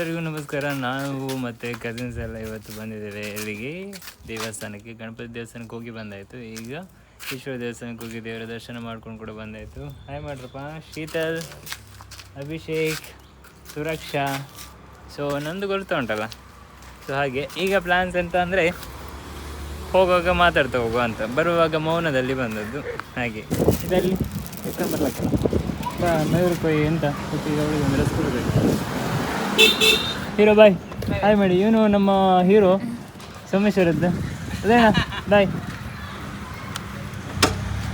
ಎಲ್ಲರಿಗೂ ನಮಸ್ಕಾರ. ನಾವು ಮತ್ತು ಕಸಿನ್ಸ್ ಎಲ್ಲ ಇವತ್ತು ಬಂದಿದ್ದೇವೆ ಎಲ್ಲಿಗೆ, ದೇವಸ್ಥಾನಕ್ಕೆ. ಗಣಪತಿ ದೇವಸ್ಥಾನಕ್ಕೆ ಹೋಗಿ ಬಂದಾಯಿತು. ಈಗ ಈಶ್ವರ ದೇವಸ್ಥಾನಕ್ಕೆ ಹೋಗಿ ದೇವರ ದರ್ಶನ ಮಾಡ್ಕೊಂಡು ಕೂಡ ಬಂದಾಯಿತು. ಹಾಯ್ ಮಾಡ್ರಪ್ಪ. ಶೀತಲ್, ಅಭಿಷೇಕ್, ಸುರಕ್ಷಾ. ಸೊ ನಂದು ಗೊತ್ತಾ ಉಂಟಲ್ಲ. ಸೊ ಹಾಗೆ ಈಗ ಪ್ಲ್ಯಾನ್ಸ್ ಎಂತ ಅಂದರೆ, ಹೋಗುವಾಗ ಮಾತಾಡ್ತಾ ಹೋಗುವ ಅಂತ, ಬರುವಾಗ ಮೌನದಲ್ಲಿ ಬಂದದ್ದು. ಹಾಗೆ ಇದರಲ್ಲಿ ಬರ್ಲಕ್ಕಲ್ಲ ಮಯೂರು ಕೊಯ್ ಎಂತ ಈಗ ಅವಳಿಗೆ ಒಂದು ರೆಸ್ಟ್ ಕೊಡಬೇಕು. ಹೀರೋ ಬಾಯ್ ಹಾಯ್ ಮಾಡಿ. ಇವನು ನಮ್ಮ ಹೀರೋ ಸೋಮೇಶ್ವರದ್ದು. ಅದೇನಾ ಬಾಯ್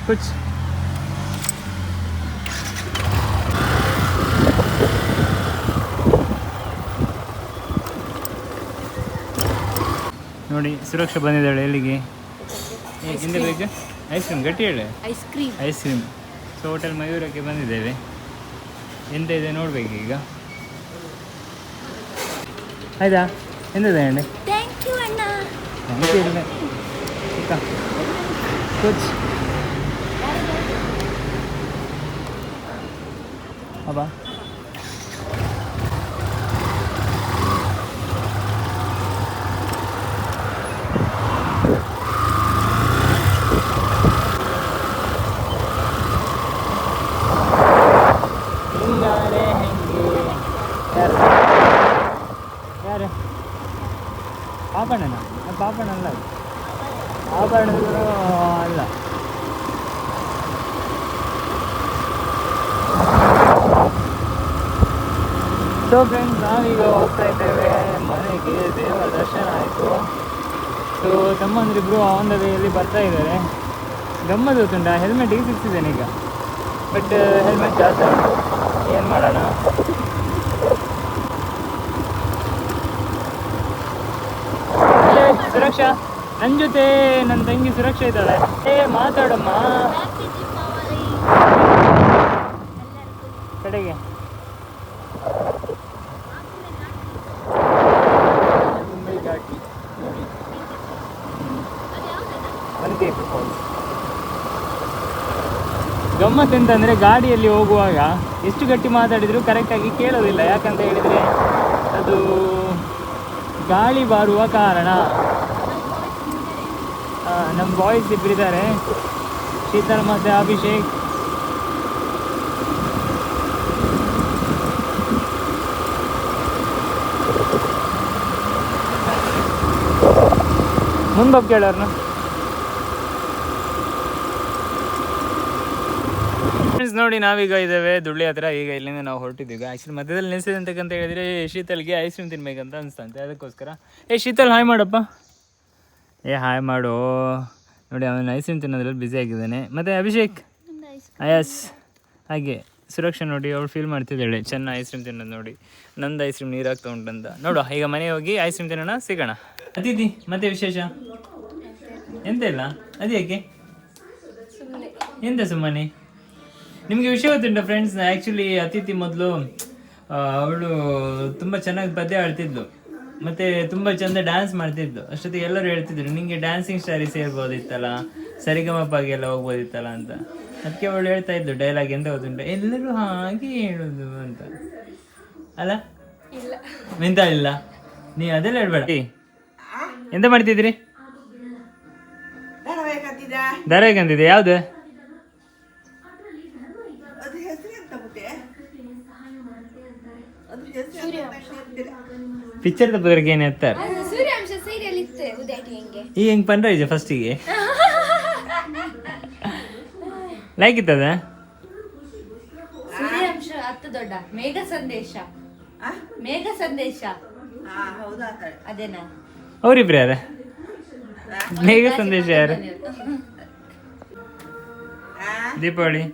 ಕುಚ್. ನೋಡಿ ಸುರಕ್ಷಾ ಬಂದಿದ್ದಾಳೆ ಎಲ್ಲಿಗೆ. ಹಿಂದೆ ಬೇಕು ಐಸ್ ಕ್ರೀಮ್, ಗಟ್ಟಿ ಹೇಳಿ. Ice cream. ಸೊ ಹೋಟೆಲ್ ಮಯೂರಕ್ಕೆ ಬಂದಿದ್ದೇವೆ. ಎಂತ ಇದೆ ನೋಡ್ಬೇಕು ಈಗ. ಆಯ್ತಾ? ಎಂತದ ಅಣ್ಣ? ಥ್ಯಾಂಕ್ ಯು ಅಣ್ಣ. ಇಲ್ಲ ಕುಚ್ ಅಬ್ಬಾ. ಯಾರು ಪಾಪಣ್ಣನ? ಪಾಪಣ್ಣ ಅಲ್ಲ, ಆಭರಣಗಳು ಅಲ್ಲ. ಸೊ ಫ್ರೆಂಡ್ಸ್, ನಾವೀಗ ಹೋಗ್ತಾ ಇದ್ದೇವೆ ಮನೆಗೆ. ದೇವರ ದರ್ಶನ ಆಯಿತು. ಸೊ ತಮ್ಮಂದ್ರಿಬ್ರು ಆನ್ ದ ವೇಯಲ್ಲಿ ಬರ್ತಾ ಇದ್ದಾರೆ. ಗಮ್ಮತ್ತು ಗೊತ್ತುಂಟ, ಹೆಲ್ಮೆಟಿಗೆ ಸಿಕ್ಕಿದ್ದೇನೆ ಈಗ. ಬಟ್ ಹೆಲ್ಮೆಟ್ ಜಾಸ್ತಿ ಉಂಟು, ಏನು ಮಾಡೋಣ. ಸುರಕ್ಷಾ ನನ್ನ ಜೊತೆ ನನ್ನ ತಂಗಿ ಸುರಕ್ಷಾ ಇದ್ದಾಳೆ. ಮಾತಾಡಮ್ಮ ಕಡೆಗೆ. ಮುಂಬೈ ಘಾಟಿ ಗಮ್ಮತ್ ಎಂತಂದರೆ, ಗಾಡಿಯಲ್ಲಿ ಹೋಗುವಾಗ ಎಷ್ಟು ಗಟ್ಟಿ ಮಾತಾಡಿದರೂ ಕರೆಕ್ಟಾಗಿ ಕೇಳೋದಿಲ್ಲ. ಯಾಕಂತ ಹೇಳಿದರೆ ಅದು ಗಾಳಿ ಬರುವ ಕಾರಣ. ನಮ್ಮ ಬಾಯ್ಸ್ ಇಬ್ಬರಿದ್ದಾರೆ, ಶೀತಲ್ ಮತ್ತು ಅಭಿಷೇಕ್. ಮುಂದೋಗಿ ಕೇಳೋರ್ನ. ಫ್ರೆಂಡ್ಸ್ ನೋಡಿ, ನಾವೀಗ ಇದ್ದೇವೆ ದುಳ್ಳಿ ಹತ್ರ. ಈಗ ಇಲ್ಲಿಂದ ನಾವು ಹೊರಟಿದ್ದೀವಿ. ಆ್ಯಕ್ಚುಲಿ ಮಧ್ಯದಲ್ಲಿ ನಿಲ್ಸಿದೆ ಅಂತಕ್ಕಂತ ಹೇಳಿದರೆ ಶೀತಲ್ಗೆ ಐಸ್ ಕ್ರೀಮ್ ತಿನ್ಬೇಕಂತ ಅನಿಸ್ತಂತೆ. ಅದಕ್ಕೋಸ್ಕರ ಶೀತಲ್ ಹಾಯ್ ಮಾಡಪ್ಪ. ಹಾಯ್ ಮಾಡು. ನೋಡಿ ಅವನು ಐಸ್ ಕ್ರೀಮ್ ತಿನ್ನೋದ್ರಲ್ಲಿ ಬ್ಯುಸಿ ಆಗಿದ್ದಾನೆ. ಮತ್ತು ಅಭಿಷೇಕ್ ಯಸ್. ಹಾಗೆ ಸುರಕ್ಷಾ ನೋಡಿ, ಅವಳು ಫೀಲ್ ಮಾಡ್ತಿದ್ದಾಳೆ ಚೆನ್ನಾಗಿ ಐಸ್ ಕ್ರೀಮ್ ತಿನ್ನೋದು ನೋಡಿ. ನಂದು ಐಸ್ ಕ್ರೀಮ್ ನೀರಾಗ್ತಾ ಉಂಟಂತ. ನೋಡು, ಈಗ ಮನೆಗೆ ಹೋಗಿ ಐಸ್ ಕ್ರೀಮ್ ತಿನ್ನೋಣ, ಸಿಗೋಣ. ಅತಿಥಿ ಮತ್ತೆ ವಿಶೇಷ ಎಂತ ಇಲ್ಲ. ಅದ್ಯಾಕೆ ಎಂತ ಸುಮ್ಮನೆ? ನಿಮಗೆ ವಿಷಯ ಗೊತ್ತುಂಟ ಫ್ರೆಂಡ್ಸ್, ಆ್ಯಕ್ಚುಲಿ ಅತಿಥಿ ಮೊದಲು ಅವಳು ತುಂಬ ಚೆನ್ನಾಗಿ ಪದ್ಯ ಆಡ್ತಿದ್ಲು, ಮತ್ತು ತುಂಬ ಚೆಂದ ಡ್ಯಾನ್ಸ್ ಮಾಡ್ತಿದ್ಲು. ಅಷ್ಟೊತ್ತಿಗೆ ಎಲ್ಲರೂ ಹೇಳ್ತಿದ್ರು, ನಿಮಗೆ ಡ್ಯಾನ್ಸಿಂಗ್ ಸ್ಟಾರಿಗೆ ಸೇರ್ಬೋದಿತ್ತಲ್ಲ, ಸರಿಗಮಪ್ಪಾಗೆಲ್ಲ ಹೋಗ್ಬೋದಿತ್ತಲ್ಲ ಅಂತ. ಅದಕ್ಕೆ ಅವಳು ಹೇಳ್ತಾ ಇದ್ಲು ಡೈಲಾಗ್, ಎಂತ ಗೊತ್ತುಂಟ, ಎಲ್ಲರೂ ಹಾಗೆ ಹೇಳೋದು ಅಂತ. ಅಲ್ಲ ಎಂತ ಇಲ್ಲ, ನೀ ಅದೆಲ್ಲ ಹೇಳ್ಬೇಡ. ಎಂತ ಮಾಡ್ತಿದ್ರಿ? ಧಾರಾವಾಹಿಕಂತಿದೆ. ಯಾವುದು? ಪಿಕ್ಚರ್ ತಪ್ಪದ್ರಿಗೆ ಏನು ಎತ್ತಾರೆ ಈ ಹೆಂಗೆ ಪನ್ರೈಜ ಫಸ್ಟಿಗೆ ಲೈಕ್ ಇತ್ತದ. ಸೂರ್ಯಾಂಶ ಹತ್ತು ದೊಡ್ಡ ಮೇಘ ಸಂದೇಶ. ಮೇಘ ಸಂದೇಶ ಅದೇನಾ? ಅವರಿಬ್ರು ಯಾರ? ಮೇಘ ಸಂದೇಶ ಯಾರು? ದೀಪಾವಳಿ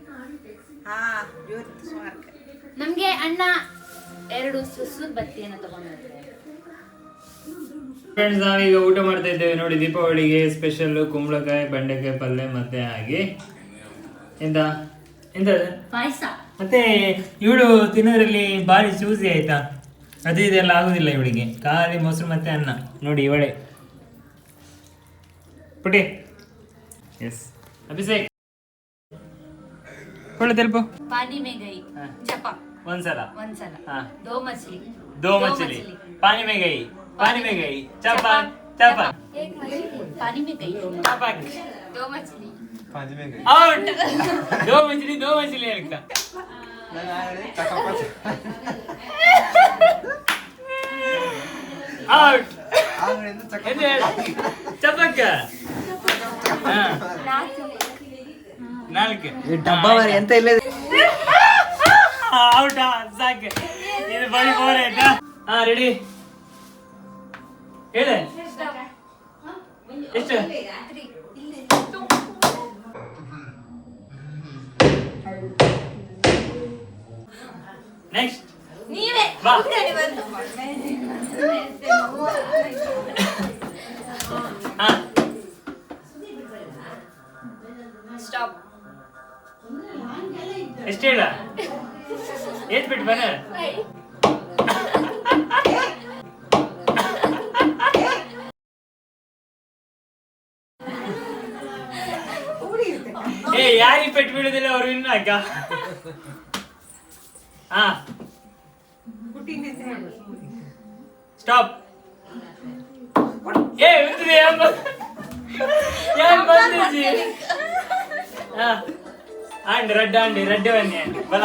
ನಮ್ಗೆ ಅಣ್ಣ 2 ಸುಸೂರ್ ಬತ್ತಿಯನ್ನು ತಗೊಂಡಿದ್ದಾರೆ. ಫ್ರೆಂಡ್ಸ್, ನಾವೀಗ ಊಟ ಮಾಡ್ತಾ ಇದ್ದೇವೆ ನೋಡಿ. ದೀಪಾವಳಿಗೆ ಸ್ಪೆಷಲ್ ಕುಂಬಳಕಾಯಿ, ಬೆಂಡೆಕಾಯಿ ಪಲ್ಯ, ಮತ್ತೆ ಹಾಗೆ ಎಂತ ಎಂತ ಪಾಯಸ. ಮತ್ತೆ ಇವಳು ತಿನ್ನೋದ್ರಲ್ಲಿ ಭಾರಿ ಚೂಸಿ ಆಯ್ತಾ. ಅದು ಇದೆಲ್ಲ ಆಗುದಿಲ್ಲ ಇವಳಿಗೆ, ಖಾಲಿ ಮೊಸರು ಮತ್ತೆ ಅನ್ನ. ನೋಡಿ ಇವಳೆ ಪುಟಿ. ಎಸ್ ಅಭಿಷೇಕ್, ಒಳ್ಳೆ ತೆಲುಪು ಪಾನಿ ಮೇ ಗೈ ಜಪ. ಒಂದ್ಸಲ ಒಂದ್ಸಲ ಹಾ दो मछली दो मछली पानी में गई चपाक चपाक एक मछली पानी में गई चपाक दो मछली आउट दो मछली ಹೇಳ್ಕ ಔಟ್ ಚಪಾಕ ನಾಲ್ಕು ಡಬ್ಬ ಮಾರಿ ಎಂತ ಇಲ್ಲ ಔಟಾ ಸಾಕು ಇದು ಬರೀ ಬೋರ್ ಆಯ್ತಾ ಹಾ ರೆಡಿ ಹೇಳೆ ಎಷ್ಟು ನೆಕ್ಸ್ಟ್ ನೀವೇ ಬಾ ಹಾ ಸ್ಟಾಪ್ ಎಷ್ಟು ಹೇಳ ಏಟ್ ಬಿಟ್ಟು ಬನ ಏ ಯಾರಿಗೆ ಪೆಟ್ಟು ಬಿಡುದಿಲ್ಲ ಅವ್ರು ಇನ್ನು ಅಕ್ಕ ಹಾ ಸ್ಟಾಪ್ ಏ ಬಿಡ್ತಿದೆ ಯಾರು ಬಂದಿದ್ದಿ ಹಾ ಆಂಡಿ ರಡ್ಡ ಬನ್ನಿ ಆಂಡಿ ಬಲ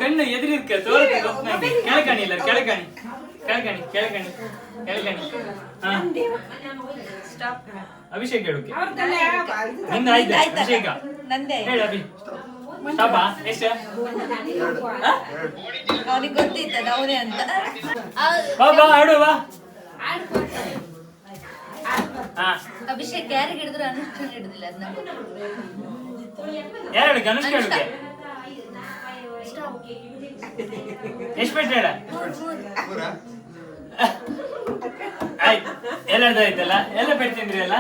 ಕಣ್ಣು ಎದುರಿರ್ಕ ತೋರಕ್ಕೆ ಗೊತ್ತಾಗಿ ಕೆಳಕಣಿ ಹಾ ಅಭಿಷೇಕ್ ಹೇಳುಕ್ಕೆ ನಿಂದ ಆಯ್ತು ಅಭಿಷೇಕ ನಂದೇ ಹೇಳಿ ಅಭಿ ಸ್ಟಾಪಾ ಎಷ್ಟು ಅವ್ನಿಗೆ ಗೊತ್ತಿತ್ತದ ಅವನೇ ಅಂತ ಬಾ ಆಡು ಬಾ ಹಾ ಅಭಿಷೇಕ್ ಯಾರಿಗೆ ಹಿಡಿದ್ರು ಅನುಷ್ಠಾನ ಹಿಡಿದಿಲ್ಲ ಅದ್ ನಮ್ಗೆ ಯಾರು ಗಣೇಶ್ ಕೇಳುತ್ತೆ ಎಷ್ಟು ಬಿಟ್ಟು ಹೇಳ ಆಯ್ತು ಎಲ್ಲರದ್ದು ಆಯ್ತಲ್ಲ ಎಲ್ಲ ಪೆಟ್ಟು ತಿಂದ್ರಿ ಅಲ್ಲ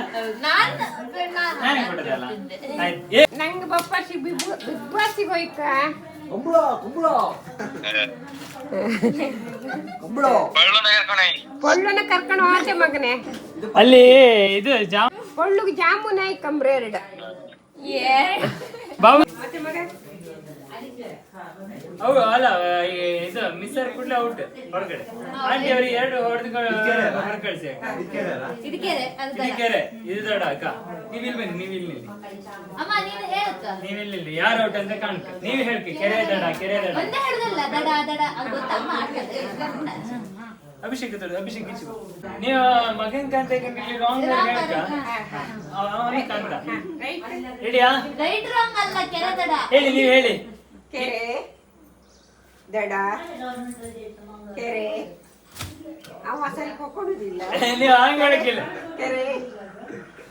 ನಾನೇ ಕೊಟ್ಟದಲ್ಲ ಆಯ್ತು ನಂಗೆ ಬಪ್ಪಾಸಿ ಬಿಗ್ ಬಾಸಿಗೆ ಹೋಯ್ಕ ಪೊಳ್ಳನ ಕರ್ಕೊಂಡು ಹೋದೆ ಮಗನೇ ಅಲ್ಲಿ ಇದು ಜಾಮ್ ಪೊಳ್ಳುಗೆ ಜಾಮೂನ್ ಆಯ್ಕಂಬ್ರೆ ಎರಡು ಬಾಬು ಮತ್ತೆ ಮಗ ಅವು ಅಲ್ಲ ಇದು ಮಿಸ್ಸರ್ ಕೂಡಲೇ ಔಟ್ ಹೊರಗಡೆ ಆಂಟಿ ಅವ್ರಿಗೆ ಎರಡು ಹೊಡೆದು ಹೊರ ಕಳಿಸಿ ಇದಕ್ಕೆ ಇದು ದೊಡ್ಡ ಅಕ್ಕ ನೀವಿಲ್ ಬನ್ನಿ ನೀವಿಲ್ಲಿ ಅಮ್ಮ ನೀನು ಹೇಳಕ್ಕ ನೀವಿಲ್ಲಿ ಯಾರು ಔಟ್ ಅಂತ ಕಾಣ್ಕ ನೀವು ಹೇಳ್ಕಿ ಕೆರೆ ದಡ ಒಂದೇ ಹಿಡ್ದಲ್ಲ ದಡ ದಡ ಅದು ಗೊತ್ತಮ್ಮ ಆಡ್ತದೆ ಅಭಿಷೇಕ್ ಇಚ್ಚು ನೀವು ಮಗನ್ ಕಾಂತ ರಾಂಗ್ ಹೇಳ್ಕ ಅವನಿಗೆ ಕಾಂತ ರೆಡಿಯಾ ರೈಟ್ ರಾಂಗ್ ಅಲ್ಲ ಕೆರೆ ದಡ ಹೇಳಿ ನೀವು ಹೇಳಿ ಕೆರೆ ದಡ ಕೆರೆ ಅವ ಸ್ವಲ್ಪ ಕೊಡುದಿಲ್ಲ ನೀವು ಹಂಗ್ ಮಾಡಕ್ಕಿಲ್ಲ ಕೆರೆ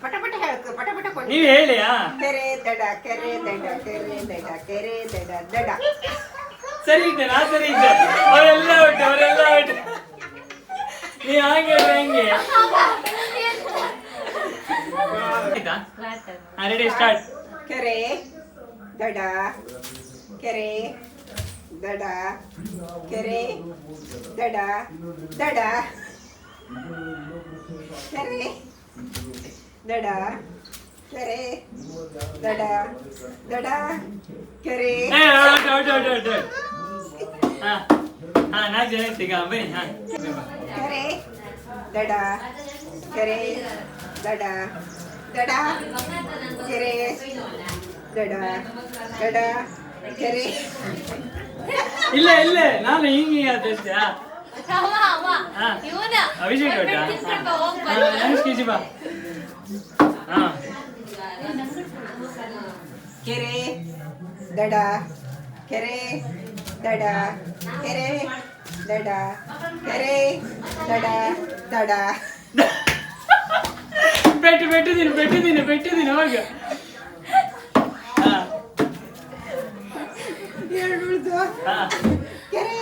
ಪಟ ಪಟ ಹೇಳ್ಕೊ ಪಟ ಪಟ ಕೊಡು ನೀವು ಹೇಳಿ ಕೆರೆ ದಡ ಕೆರೆ ದಡ ಕೆರೆ ದಡ ಕೆರೆ ದಡ ದಡ ಸರಿ ಇದ್ದೆ ನಾ ಸರಿ ಇದ್ದೆ ಅವರೆಲ್ಲ ಒಟ್ಟು ನೀವು ಹಂಗೆ ಹೆಂಗೆ ಆಯ್ತಾ ರೆಡಿ ಸ್ಟಾರ್ಟ್ ಕೆರೆ ದಡ ಕೆರೆ ದಡ ಕೆರೆ ದಡ ದಡ ಕೆರೆ ದಡ ಕೆರೆ ದಡ ದಡ ಕೆರೆ ಔಟ್ ಹಾ ನಾಲ್ಕು ಜನ ಈಗ ಬನ್ನಿ ಹಾ ಕೆರೆ ದಡ ಕೆರೆ ದಡ ದಡ ಕೆರೆ ದಡ ದಡ ಕೆರೆ ಇಲ್ಲ ನಾನು ಹಿಂಗೆ ಅಷ್ಟೇ ಇವನ ಅಭಿಷೇಕ್ ಕೆಜಿ ಬಾ ಹಾ ಕೆರೆ ದಡ ಕೆರೆ ದಡ ಕೆರೆ ದಡ ಕೆರೆ ದಡ ದಡ ಬೆಟ್ಟಿದ್ದೀನಿ ಅವಾಗ ಹಾ ಕೆರೆ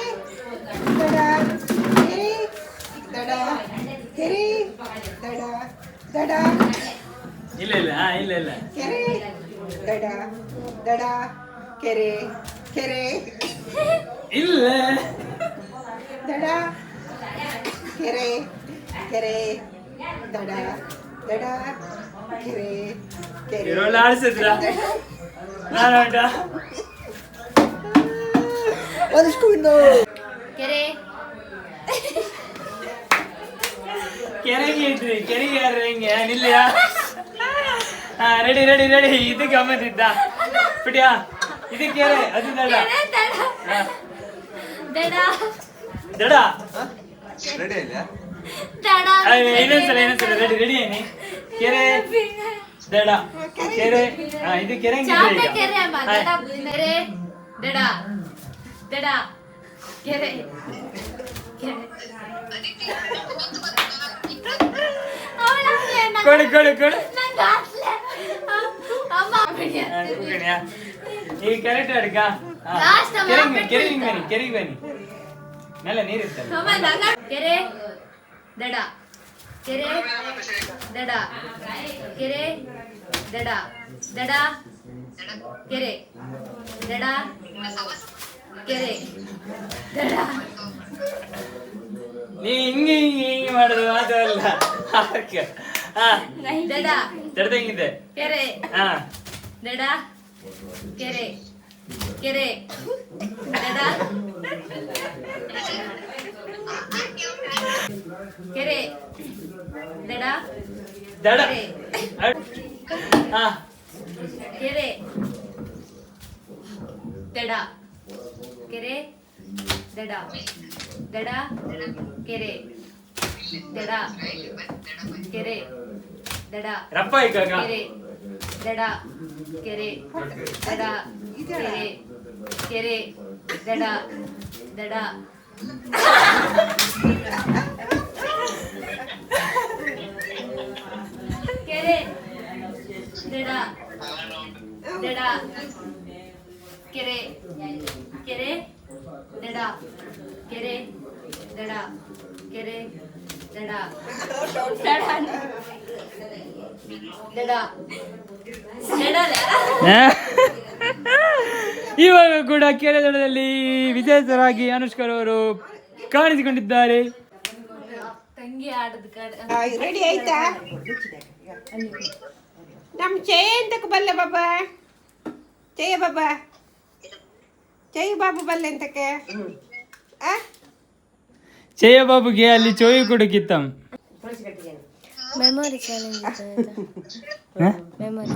ದಡ ಕೆರೆ ದಡ ಕೆರೆ ದಡ ದಡ ಇಲ್ಲ ಕೆರೆ ದಡ ದಡ ಕೆರೆ ಕೆರೆ ಇಲ್ಲ ದಡ ಕೆರೆ ಕೆರೆ ದಡ ದಡ ಕೆರೆ ಕೆರೆ ಇರೋಲ್ಲ ಆಡ್ಸಿದ್ರ ನಾನು ಕೆರೆ ಕೆರೆಗೆ ಇದ್ರಿ ಕೆರೆಗೆ ಯಾರು ಹೆಂಗೆ ನಿಲ್ಲಿಯ ರೆಡಿ ರೆಡಿ ರೆಡಿ ಇದು ಗಮ್ಮತ್ತಿದ್ದ ಬಿಡಿಯಾ ಇದು ಕೆರೆ ಅದು ದಡ ದಡ ದಡ ದಡ ಇನ್ನೊಂದ್ಸಲ ರೆಡಿ ರೆಡಿ ಏನಿ ಕೆರೆ ದಡ ಕೆರೆ ಇದು ಕೆರೆ ಚಾಪೆ ಕೆರೆ ಅಮ್ಮ ದಡ ಕೆರೆ ದಡ ದಡ ಕೆರೆ ಕೆರೆ ಕೊಡು ಕೊಡು ಕೊಡು ಈಗ ಕರೆಕ್ಟ್ ಅಡ್ಕ ಕೆರೆಗೆ ಬನ್ನಿ ಕೆರೆಗೆ ಬನ್ನಿ ಮೇಲೆ ನೀರಿರ್ತಲ್ಲ ಕೆರೆ ದಡ ಕೆರೆ ದಡ ಕೆರೆ ದಡ ದಡ ಕೆರೆ ದಡ ಕೆರೆ ದಡ ನೀ ಹಿಂಗೆ ಹಿಂಗೆ ಹಿಂಗೆ ಮಾಡುದು ಅದು ಅಲ್ಲ ದಡ ದಡದ ಹೆಂಗಿದೆ ಕೆರೆ ಹಾ ದಡ ಕೆರೆ ಕೆರೆ ದಡ ಕೆರೆ ದಡ ದಡ ಕೆರೆ ಹಾ ಕೆರೆ ದಡ ಕೆರೆ ದಡ ದಡ ಕೆರೆ ದಡ ಕೆರೆ ದಡ ರಪ್ಪ ಈಗ ಕೆರೆ ದಡ ಕೆರೆ ದಡ ಕೆರೆ ಕೆರೆ ದಡ ದಡ ಕೆರೆ ದಡ ದಡ ಕೆರೆ ಕೆರೆ ದಡ ಕೆರೆ ದಡ ಕೆರೆ ದಡ ದಡ ಇವಾಗ ಕೂಡ ಕೆರೆ ದಡದಲ್ಲಿ ವಿಜೇತರಾಗಿ ಅನುಷ್ಕರವರು ಕಾಣಿಸಿಕೊಂಡಿದ್ದಾರೆ. ತಂಗಿ ಆಡದ ಕಡೆ ರೆಡಿ ಆಯ್ತಾ ನಮ್ಮ ಚೇ ಎಂತಕ್ಕೆ ಬಲ್ಲೆ ಬಾಬಾ ಚಯ್ಯ ಬಾಬಾ ಚಯ್ಯ ಬಾಬು ಬಲ್ಲೆ ಎಂತಕ್ಕೆ ಚಯ್ಯ ಬಾಬುಗೆ ಅಲ್ಲಿ ಚೋಯಿ ಕೊಡಕ್ಕಿತ್ತಂ ಮೆಮೊರಿ ಚಾಲೆಂಜ್ ಮೆಮೊರಿ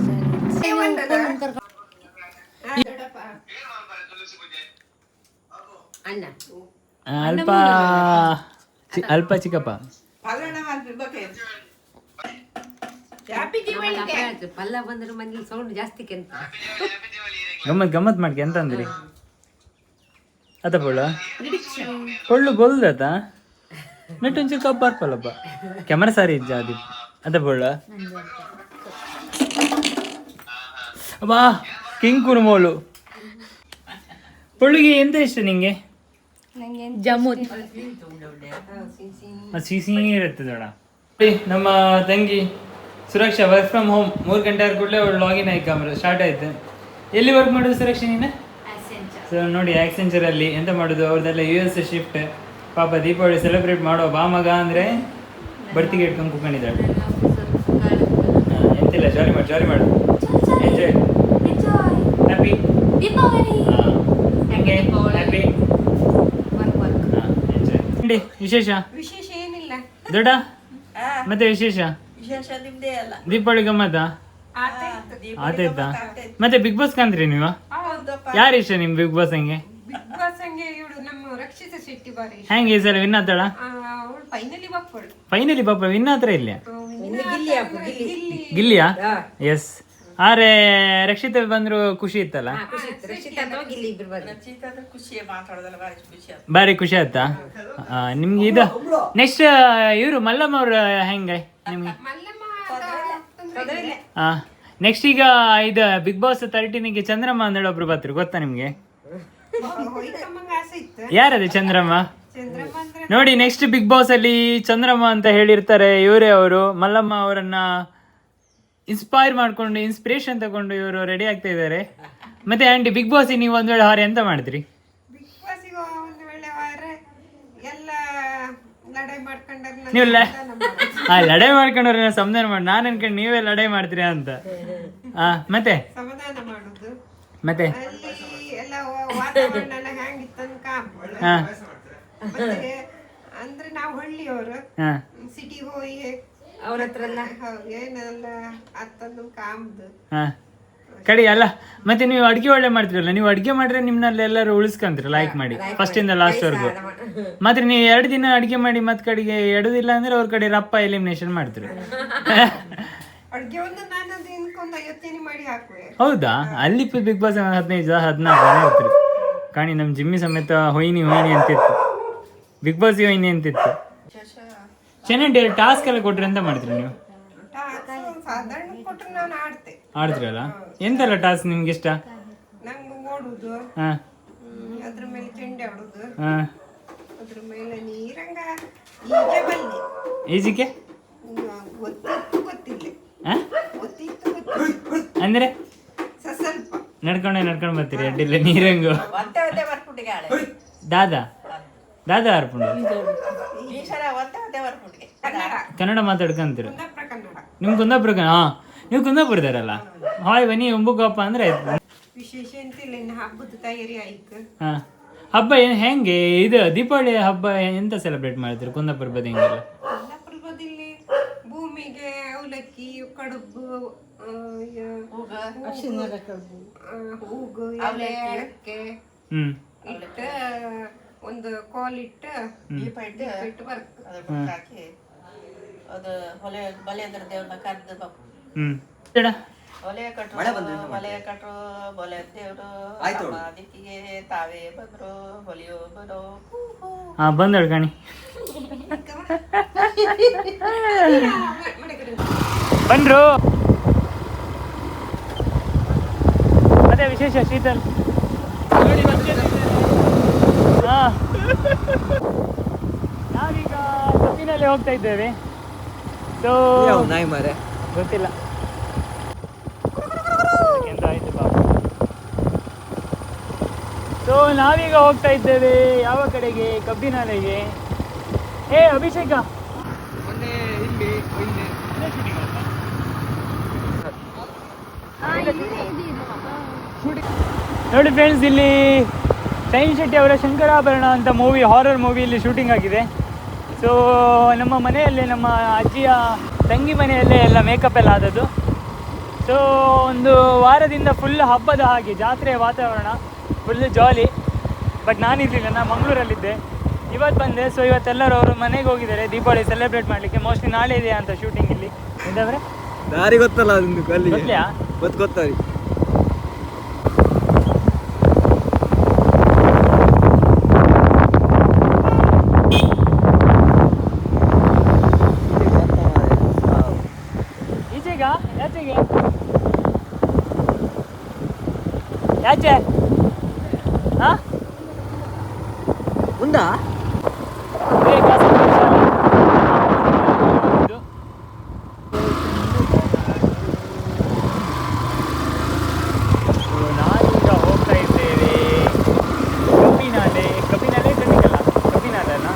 ಅಣ್ಣ ಅಲ್ಪ ಅಲ್ಪ ಚಿಕ್ಕಪ್ಪ ಪಲ್ಲ ಬಂದ್ರೆ ಮನೇಲಿ ಸೌಂಡ್ ಜಾಸ್ತಿ ಕೆಂತ ಗಮ್ಮತ್ ಗಮ್ಮತ್ ಮಾಡ್ಕೆ ಎಂತ ಅಂದ್ರಿ ಅತ ಪೊಳ್ಳು ಪೊಳ್ಳು ಬೋಲ್ದತ ನೆಟ್ ಒಂಚೂರು ಕಬ್ಬು ಬರ್ಪಲ್ಲಪ್ಪ ಕ್ಯಾಮರಾ ಸಾರಿ ಇಜ್ಜ ಅದು ಅತ ಪೊಳ್ಳು ಅಬ್ಬಾ ಕಿಂಗ್ ಕುರುಮೋಲು ಪೊಳ್ಳಿಗೆ ಎಂತ ಇಷ್ಟ ನಿಂಗೆ ಜಮೂನ್ ಸಿಸಿ ಇರ್ತದೋಡ ನಮ್ಮ ತಂಗಿ ಸುರಕ್ಷಾ ವರ್ಕ್ ಫ್ರಮ್ ಹೋಮ್ 3 ಗಂಟೆ ಆದ ಕೂಡಲೇ ಅವಳು ಲಾಗಿನ್ ಆಯ್ತು ಕ್ಯಾಮ್ರಾ ಸ್ಟಾರ್ಟ್ ಆಯ್ತು. ಎಲ್ಲಿ ವರ್ಕ್ ಮಾಡೋದು ಸುರಕ್ಷಾ ನೀನು? ಸೊ ನೋಡಿ ಆಕ್ಸೆಂಚರಲ್ಲಿ ಎಂತ ಮಾಡೋದು ಅವ್ರದ್ದೆಲ್ಲ US ಶಿಫ್ಟ್. ಪಾಪ ದೀಪಾವಳಿ ಸೆಲೆಬ್ರೇಟ್ ಮಾಡೋ ಬಾ ಮಗ ಅಂದರೆ ಬರ್ತಿಗೆ ಇಟ್ಕೊಂಡು ಕೂತ್ಕೊಂಡಿದ್ದಾಳೆ. ಎಂತಿಲ್ಲ, ಜಾಲಿ ಮಾಡು ಎಂಜಾಯ್ ಹ್ಯಾಪಿ ಹಂಗೆ ಹ್ಯಾಪಿ ಎಂಜಾಯ್. ವಿಶೇಷ ವಿಶೇಷ ಏನಿಲ್ಲ ದೊಡ್ಡ ಮತ್ತೆ ವಿಶೇಷ ವಿಶೇಷ ನಿಮ್ದೇ ಅಲ್ಲ ದೀಪಾವಳಿ ಗಮ್ಮತ್ತ ಆತಾಯ್ತಾ? ಮತ್ತೆ ಬಿಗ್ ಬಾಸ್ ಕಾಂತ್ರಿ ನೀವು? ಯಾರು ಇಷ್ಟ ನಿಮ್ ಬಿಗ್ ಬಾಸ್? ಹಂಗೆ ಬಿಗ್ ಬಾಸ್ ಹಂಗೆ ಇವಳು ನಮ್ಮ ರಕ್ಷಿತ ಶೆಟ್ಟಿ ಬಾರಿ ಹೆಂಗೆ ಈ ಸಲ ವಿನ್ ಆತಾಳ? ಅವಳು ಫೈನಲಿ ಬಾಪ್ಪಳು ಫೈನಲಿ ಪಾಪ ವಿನ್ ಆತ್ರ ಇಲ್ಲ ಗಿಲ್ಲಿ ಗಿಲ್ಲಿಯಾ? ಎಸ್. ಆದ್ರೆ ರಕ್ಷಿತ ಬಂದ್ರು ಖುಷಿ ಇತ್ತಲ್ಲ, ಬಾರಿ ಖುಷಿ ಆಯ್ತಾ ನಿಮ್ಗೆ? ಇದು ನೆಕ್ಸ್ಟ್ ಇವರು ಮಲ್ಲಮ್ಮ ಅವ್ರ ಹೆಂಗೆ ನಿಮ್ಗೆ? ನೆಕ್ಸ್ಟ್ ಈಗ ಇದು ಬಿಗ್ ಬಾಸ್ 13ಗೆ ಚಂದ್ರಮ್ಮ ಅಂದೇಳಿ ಒಬ್ರು ಬರ್ತಾರೆ, ಗೊತ್ತಾ ನಿಮ್ಗೆ? ಯಾರದು ಚಂದ್ರಮ್ಮ? ನೋಡಿ ನೆಕ್ಸ್ಟ್ ಬಿಗ್ ಬಾಸ್ ಅಲ್ಲಿ ಚಂದ್ರಮ್ಮ ಅಂತ ಹೇಳಿರ್ತಾರೆ ಇವರೇ. ಅವರು ಮಲ್ಲಮ್ಮ ಅವರನ್ನ ಇನ್ಸ್ಪಿರೇಷನ್ ತಗೊಂಡು ಇವರು ರೆಡಿ ಆಗ್ತಾ ಇದ್ದಾರೆ. ಮತ್ತೆ ಆಂಟಿ ಬಿಗ್ ಬಾಸ್ ನೀವು ಒಂದ್ ವೇಳೆ ಹಾರೆ ಎಂತ ಮಾಡ್ತೀರಿ? ಬಿಗ್ ಬಾಸಿಗೆ ಒಂದು ವೇಳೆ ಎಲ್ಲ ಲಡಾಯಿ ಮಾಡ್ಕೊಂಡ್ರೆ ನೀವು ಲಡಾಯಿ ಮಾಡ್ಕೊಂಡ್ರೆ ಸಮಾಧಾನ ಮಾಡಿ, ನಾನು ಅನ್ಕೊಂಡು ನೀವೇ ಲಡಾಯಿ ಮಾಡ್ತೀರಾ ಅಂತ. ಮತ್ತೆ ಸಮಾಧಾನ ಮಾಡುದು ಮತ್ತೆ ಅಲ್ಲಿ ಎಲ್ಲ ವಾತಾವರಣ ಎಲ್ಲ ಹೆಂಗಿತ್ತು ತನಕ ಹಾ ಮತ್ತೆ ಅಂದ್ರೆ ನಾವು ಹಳ್ಳಿಯವರು ಹಾ ಸಿಟಿಗೆ ಹೋಗಿ ಅವ್ರ ಹತ್ರ ಏನೆಲ್ಲ ಅತ್ತಂದು ಕಾಮ್ದು ಹಾ ಕಡೆ ಅಲ್ಲ ಮತ್ತೆ ನೀವು ಅಡ್ಗೆ ಒಳ್ಳೆ ಮಾಡ್ತಿರಲ್ಲ, ನೀವು ಅಡ್ಗೆ ಮಾಡ್ರೆ ನಿಮ್ನಲ್ಲಿ ಎಲ್ಲರೂ ಉಳಿಸ್ಕೊಂತೀರ ಲೈಕ್ ಮಾಡಿ ಫಸ್ಟ್ ಇಂದ ಲಾಸ್ಟ್ ವರ್ಗು. ಮಾತ್ರ ನೀವು 2 ದಿನ ಅಡ್ಗೆ ಮಾಡಿ ಮತ್ ಕಡೆಗೆ ಎಡುದಿಲ್ಲ ಅಂದ್ರೆ ಅವ್ರ ಕಡೆ ರಪ್ಪ ಎಲಿಮಿನೇಷನ್ ಮಾಡ್ತೀರಿ. ಅಡ್ಗೆ ಒಂದು ನಾನದು ಇನ್ಕೊಂದು 50 ಜನ ಮಾಡಿ ಹಾಕುವೆ. ಹೌದಾ? ಅಲ್ಲಿ ಬಿಗ್ ಬಾಸ್ 15-14 ಜನ ಇರ್ತೀರಿ ಕಾಣಿ. ನಮ್ ಜಿಮ್ಮಿ ಸಮೇತ ಹೊಯ್ನಿ ಅಂತಿತ್ತು, ಬಿಗ್ ಬಾಸ್ ಹೊಯ್ನಿ ಅಂತಿತ್ತು. ಚೆನ್ನಾಗಿ ಟಾಸ್ಕ್ ಎಲ್ಲ ಕೊಟ್ರಿ ಅಂತ ಮಾಡ್ತೀರಿ ನೀವು? ಸಾಧಾರಣ ಕೊಟ್ಟರೆ ನಾನು ಆಡ್ತೆ. ಆಡ್ತೀರಲ್ಲ? ಎಂತೆಲ್ಲ ಟಾಸ್ಕ್ ನಿಮ್ಗೆ ಇಷ್ಟ? ನಂಗೆ ಓಡುದು, ಹಾ ಅದ್ರ ಮೇಲೆ ಚೆಂಡೆ ಆಡುದು, ಹಾ ಅದ್ರ ಮೇಲೆ ನೀರಂಗ ಈಜೆ ಬಲ್ಲಿ ಈಜಿಗೆ ಗೊತ್ತಿತ್ತು ಗೊತ್ತಿಲ್ಲ ಹಾ ಗೊತ್ತಿತ್ತು ಗೊತ್ತಿಲ್ಲ ಅಂದ್ರೆ ಸ್ವಲ್ಪ ನಡ್ಕೊಂಡು ಬರ್ತೀರಿ ಅಡ್ಡಿಲ್ಲ ನೀರಂಗು. ದಾದಾ ಅರ್ಪುಂಡು ಕನ್ನಡ ಮಾತಾಡ್ಕೊಂತೀರ? ನಿಮ್ ಕುಂದಾಪುರ? ಹಾ ನೀವು ಕುಂದಾಪುರದಾರಲ್ಲ, ಹಾಯ್ ಬನ್ನಿ ಒಂಬುಗಪ್ಪ ಅಂದ್ರೆ ಆಯ್ತು. ವಿಶೇಷ ಎಂತಿಲ್ಲ, ಇನ್ನು ಹಬ್ಬದ ತಯಾರಿ ಆಯ್ತು. ಹಾ ಹಬ್ಬ ಹೆಂಗೆ ಇದು ದೀಪಾವಳಿ ಹಬ್ಬ ಎಂತ ಸೆಲೆಬ್ರೇಟ್ ಮಾಡ್ತೀರಿ ಕುಂದಾಪುರ ಬದಿ ಹಿಂಗೆಲ್ಲ? ಕುಂದಾಪುರ ಬದಿಲಿ ಭೂಮಿಗೆ ಅವಲಕ್ಕಿ ಕಡುಬು ಹೂಗು ಎಲೆ ಅಡಕೆ ಇಟ್ಟು ಒಂದು ಕೋಲ್ ಇಟ್ಟು ದೀಪ ಇಟ್ಟು ಬರ್ತದೆ. ಅದು ಹೊಲೆ ಬಲೆದ್ರ ದೇವ್ರನ್ನ ಕರೆದು ಒಲೆ ಕಟ್ರು ಬಲೆ ದೇವ್ರು ದಿಕ್ಕಿಗೆ ತಾವೇ ಬಂದ್ರು ಹೊಲಿಯೋ ಬರೋ ಹಾ ಬಂದಳು ಕಣಿ ಬಂದ್ರು. ಅದೇ ವಿಶೇಷ ಶೀತಲ್ ಹಾ ನಾವೀಗ ಕಬ್ಬಿನಲ್ಲಿ ಹೋಗ್ತಾ ಇದ್ದೇವೆ. ಸೊ ಗೊತ್ತಿಲ್ಲ ಎಂತ ಆಯ್ತು ಬಾಬು. ಸೊ ನಾವೀಗ ಹೋಗ್ತಾ ಇದ್ದೇವೆ ಯಾವ ಕಡೆಗೆ? ಕಬ್ಬಿನಾಲೆಗೆ. ಏ ಅಭಿಷೇಕ ನೋಡಿ ಫ್ರೆಂಡ್ಸ್, ಇಲ್ಲಿ ಶೈನ್ ಶೆಟ್ಟಿ ಅವರ ಶಂಕರಾಭರಣ ಅಂತ ಮೂವಿ, ಹಾರರ್ ಮೂವಿ ಇಲ್ಲಿ ಶೂಟಿಂಗ್ ಆಗಿದೆ. ಸೊ ನಮ್ಮ ಮನೆಯಲ್ಲೇ, ನಮ್ಮ ಅಜ್ಜಿಯ ತಂಗಿ ಮನೆಯಲ್ಲೇ ಎಲ್ಲ ಮೇಕಪ್ ಎಲ್ಲ ಆದದ್ದು. ಸೊ ಒಂದು ವಾರದಿಂದ ಫುಲ್ ಹಬ್ಬದ ಹಾಗೆ, ಜಾತ್ರೆಯ ವಾತಾವರಣ, ಫುಲ್ ಜಾಲಿ. ಬಟ್ ನಾನಿರಲಿಲ್ಲ, ನಾನು ಮಂಗಳೂರಲ್ಲಿದ್ದೆ, ಇವತ್ತು ಬಂದೆ. ಸೊ ಇವತ್ತೆಲ್ಲರೂ ಅವರು ಮನೆಗೆ ಹೋಗಿದ್ದಾರೆ ದೀಪಾವಳಿ ಸೆಲೆಬ್ರೇಟ್ ಮಾಡಲಿಕ್ಕೆ. ಮೋಸ್ಟ್ಲಿ ನಾಳೆ ಇದೆ ಅಂತ ಶೂಟಿಂಗ್ ಇಲ್ಲಿ. ಎಂತಂದ್ರೆ ದಾರಿ ಗೊತ್ತಲ್ಲ, ಗೊತ್ತ್ಯಾ? ಗೊತ್ತಾರಿ ಈಚೆಗ ಯಾಚೆಗೆ ಯಾಚೆ ಹಾ ಉಂಡಾ ನಾವೀಗ ಹೋಗ್ತಾ ಇದ್ದೇವೆ ಕಬ್ಬಿನಾಲೆ ಖಂಡಿತಲ್ಲ ಕಬ್ಬಿನಾಲೆ ಅಲ್ಲ,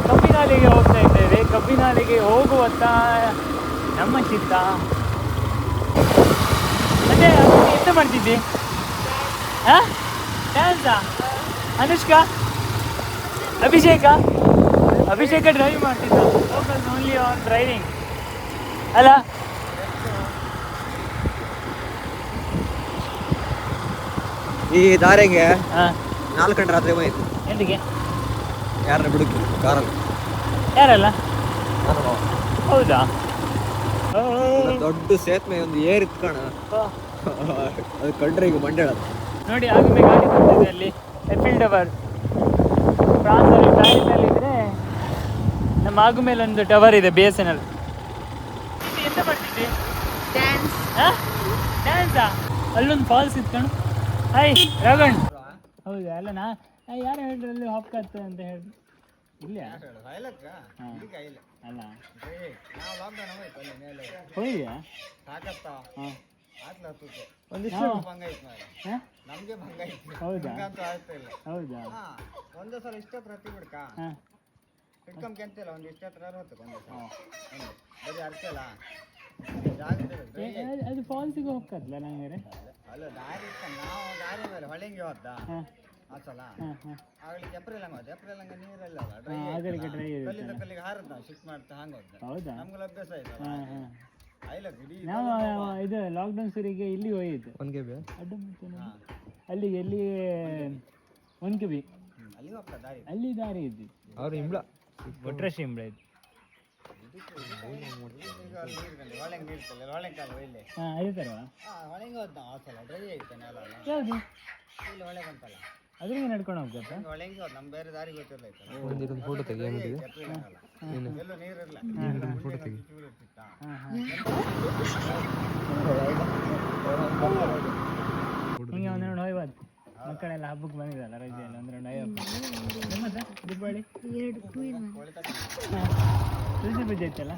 ಕಬ್ಬಿನಾಲೆಗೆ ಹೋಗ್ತಾ ಇದ್ದೇವೆ. ಕಬ್ಬಿನಾಲೆಗೆ ಹೋಗುವಂತ ನಮ್ಮ ಚಿತ್ತ. ಮತ್ತೆ ಎಂತ ಮಾಡ್ತಿದ್ದಿ? ಡ್ಯಾನ್ಸಾ? ಅನುಷ್ಕಾ? ಅಭಿಷೇಕ ಡ್ರೈವ್ ಮಾಡ್ತಿದ್ದ. ಫೋಕಸ್ ಓನ್ಲಿ ಆನ್ ಡ್ರೈವಿಂಗ್ ಅಲ್ಲ? ಈ ದಾರಿಗೆ ಹಾಂ 4 ಗಂಟೆ ರಾತ್ರಿ ಹೋಯ್ತು. ಎಂದಿಗೆ? ಯಾರನ್ನ ಬಿಡುಕಿ ಕಾರಲ್ಲಿ ಯಾರಲ್ಲ? ನಾನು ಮಾವ. ಹೌದಾ? ದೊಡ್ಡ ಸೇತುವೆ ಒಂದು ಏರ್ ಇತ್ಕಣ, ಅದು ಕಂಡ್ರೆ ಈಗ ಮಂಡ್ಯಾಳ. ನೋಡಿ ಆಗುಮೆ ಗಾಡಿ ಬರ್ತಿದೆ ಅಲ್ಲಿ, ಎಫಿಲ್ ಟವರ್. ಫ್ರಾನ್ಸಲ್ಲಿ ಪ್ಯಾರಿಸಲ್ಲಿದ್ದರೆ ನಮ್ಮ ಆಗುಮೇಲೆ ಒಂದು ಟವರ್ ಇದೆ, BSNL. ಎಂತ ಮಾಡ್ತಿದ್ದಿ? ಡ್ಯಾನ್ಸಾ? ಅಲ್ಲೊಂದು ಫಾಲ್ಸ್ ಇತ್ಕಣು. ಹಾಯ್ ರಗಣ್. ಹೌದಾ? ಅಲ್ಲನಾ ಯಾರು ಹೇಳಿದ್ರಲ್ಲಿ ಹಾಪ್ಕತ್ ಅಂತ ಹೇಳಿ ಇಲ್ಲ ಅಲ್ಲ ಹೋಗಿದ್ಯಾ? ಒಂದಿಷ್ಟು ಹೌದಾ? ಹೌದಾ? ಒಂದು ಸಲ ಇಷ್ಟತ್ರ ಹತ್ತಿ ಬಿಡ್ಕ ಹಿಡ್ಕೊಂಡ್ ಕೆಂತಿಲ್ಲ, ಒಂದು ಇಷ್ಟತ್ರ ಹೊತ್ತು ಒಂದು ಬರೀ ಅರ್ಚಲ್ಲ ಅದು ಫಾಲ್ಸಿಗೆ ಹೋಗ್ತದಲ್ಲ ನಂಗೆ. ಅಲ್ಲ ದಾರಿ ನಾವು ದಾರಿ ಮೇಲೆ ಹೊಳೆಂಗೆ ಹೋದ ಆ ಸಲ ಆಗ್ಲಿಕ್ಕೆ ಏಪ್ರಿಲ್ ಹಂಗ ನೀರೆಲ್ಲ ಆಗಲಿಕ್ಕೆ ಡ್ರೈ ಕಲ್ಲಿಂದ ಕಲ್ಲಿಗೆ ಹಾರದ್ ನಾವು ಶಿಫ್ಟ್ ಮಾಡ್ತಾ ಹಂಗ ಹೌದಾ? ನಮ್ಗೆಲ್ಲ ಅಭ್ಯಾಸ ಆಯ್ತು ಇಡೀ ನಾವು ಇದು ಲಾಕ್ಡೌನ್ ಸರಿಗೆ ಇಲ್ಲಿ ಹೋಗಿದ್ದು ಅಡ್ಡ ಅಲ್ಲಿ ಎಲ್ಲಿ ಒನ್ಕೆಬಿ ಅಲ್ಲಿ ಹೋಗ್ತಾ ದಾರಿ ಅಲ್ಲಿ ದಾರಿ ಇದ್ದು ಅವ್ರು ಇಂಬ್ಳ ಒಟ್ರಶಿ ಇಂಬ್ಳ ಇದ್ದು. ಈಗ ಅಲ್ಲಿ ನೀರು ಹೊಳೆಂಗೆ ನೀರ್ತಲ್ಲ ಹೊಳೆಂಕಾಲ ಒಳ್ಳೆ ಅದೇ ಥರವಾ? ಹೊಳೆಂಗೆ ಹೋದ್ ನಾವು ಆ ಸಲ ಡ್ರೈ ಆಯ್ತಾನೆ ಅಲ್ಲ ಯಾವುದು ಇಲ್ಲಿ ಹೊಳೆ ಬಂತಲ್ಲ ಅದ್ರಿಗೆ ನಡ್ಕೊಂಡು ಹೋಗ್ಬೇಕಾ? ಹೊಳೆಂಗೆ ಹೋದ್ ನಮ್ಮ ಬೇರೆ ದಾರಿ ಗೊತ್ತಿಲ್ಲ ಆಯ್ತಲ್ಲ ಒಂದಿರೊಂದು ಫೋಟೋ ತೆಗಿ ಅಂಗಡಿ ಎಲ್ಲೂ ನೀರಿಲ್ಲ ಫೋಟೋ ತೆಗಿ ಹಿಂಗೆ ಒಂದೆರಡು ಹೋಯ್ಬಾರ್ದು ಮಕ್ಕಳೆಲ್ಲ ಹಬ್ಬಕ್ಕೆ ಬಂದಿದ್ದಲ್ಲ ರಜೆಯಲ್ಲಿ ಒಂದೆರಡು ಹೋಯ್ಯಪ್ಪ. ನಿಮ್ಮದ ದಿಬ್ಬಳ್ಳಿ ತುಳಸಿ ಪೂಜೆ ಇತ್ತಲ್ಲ?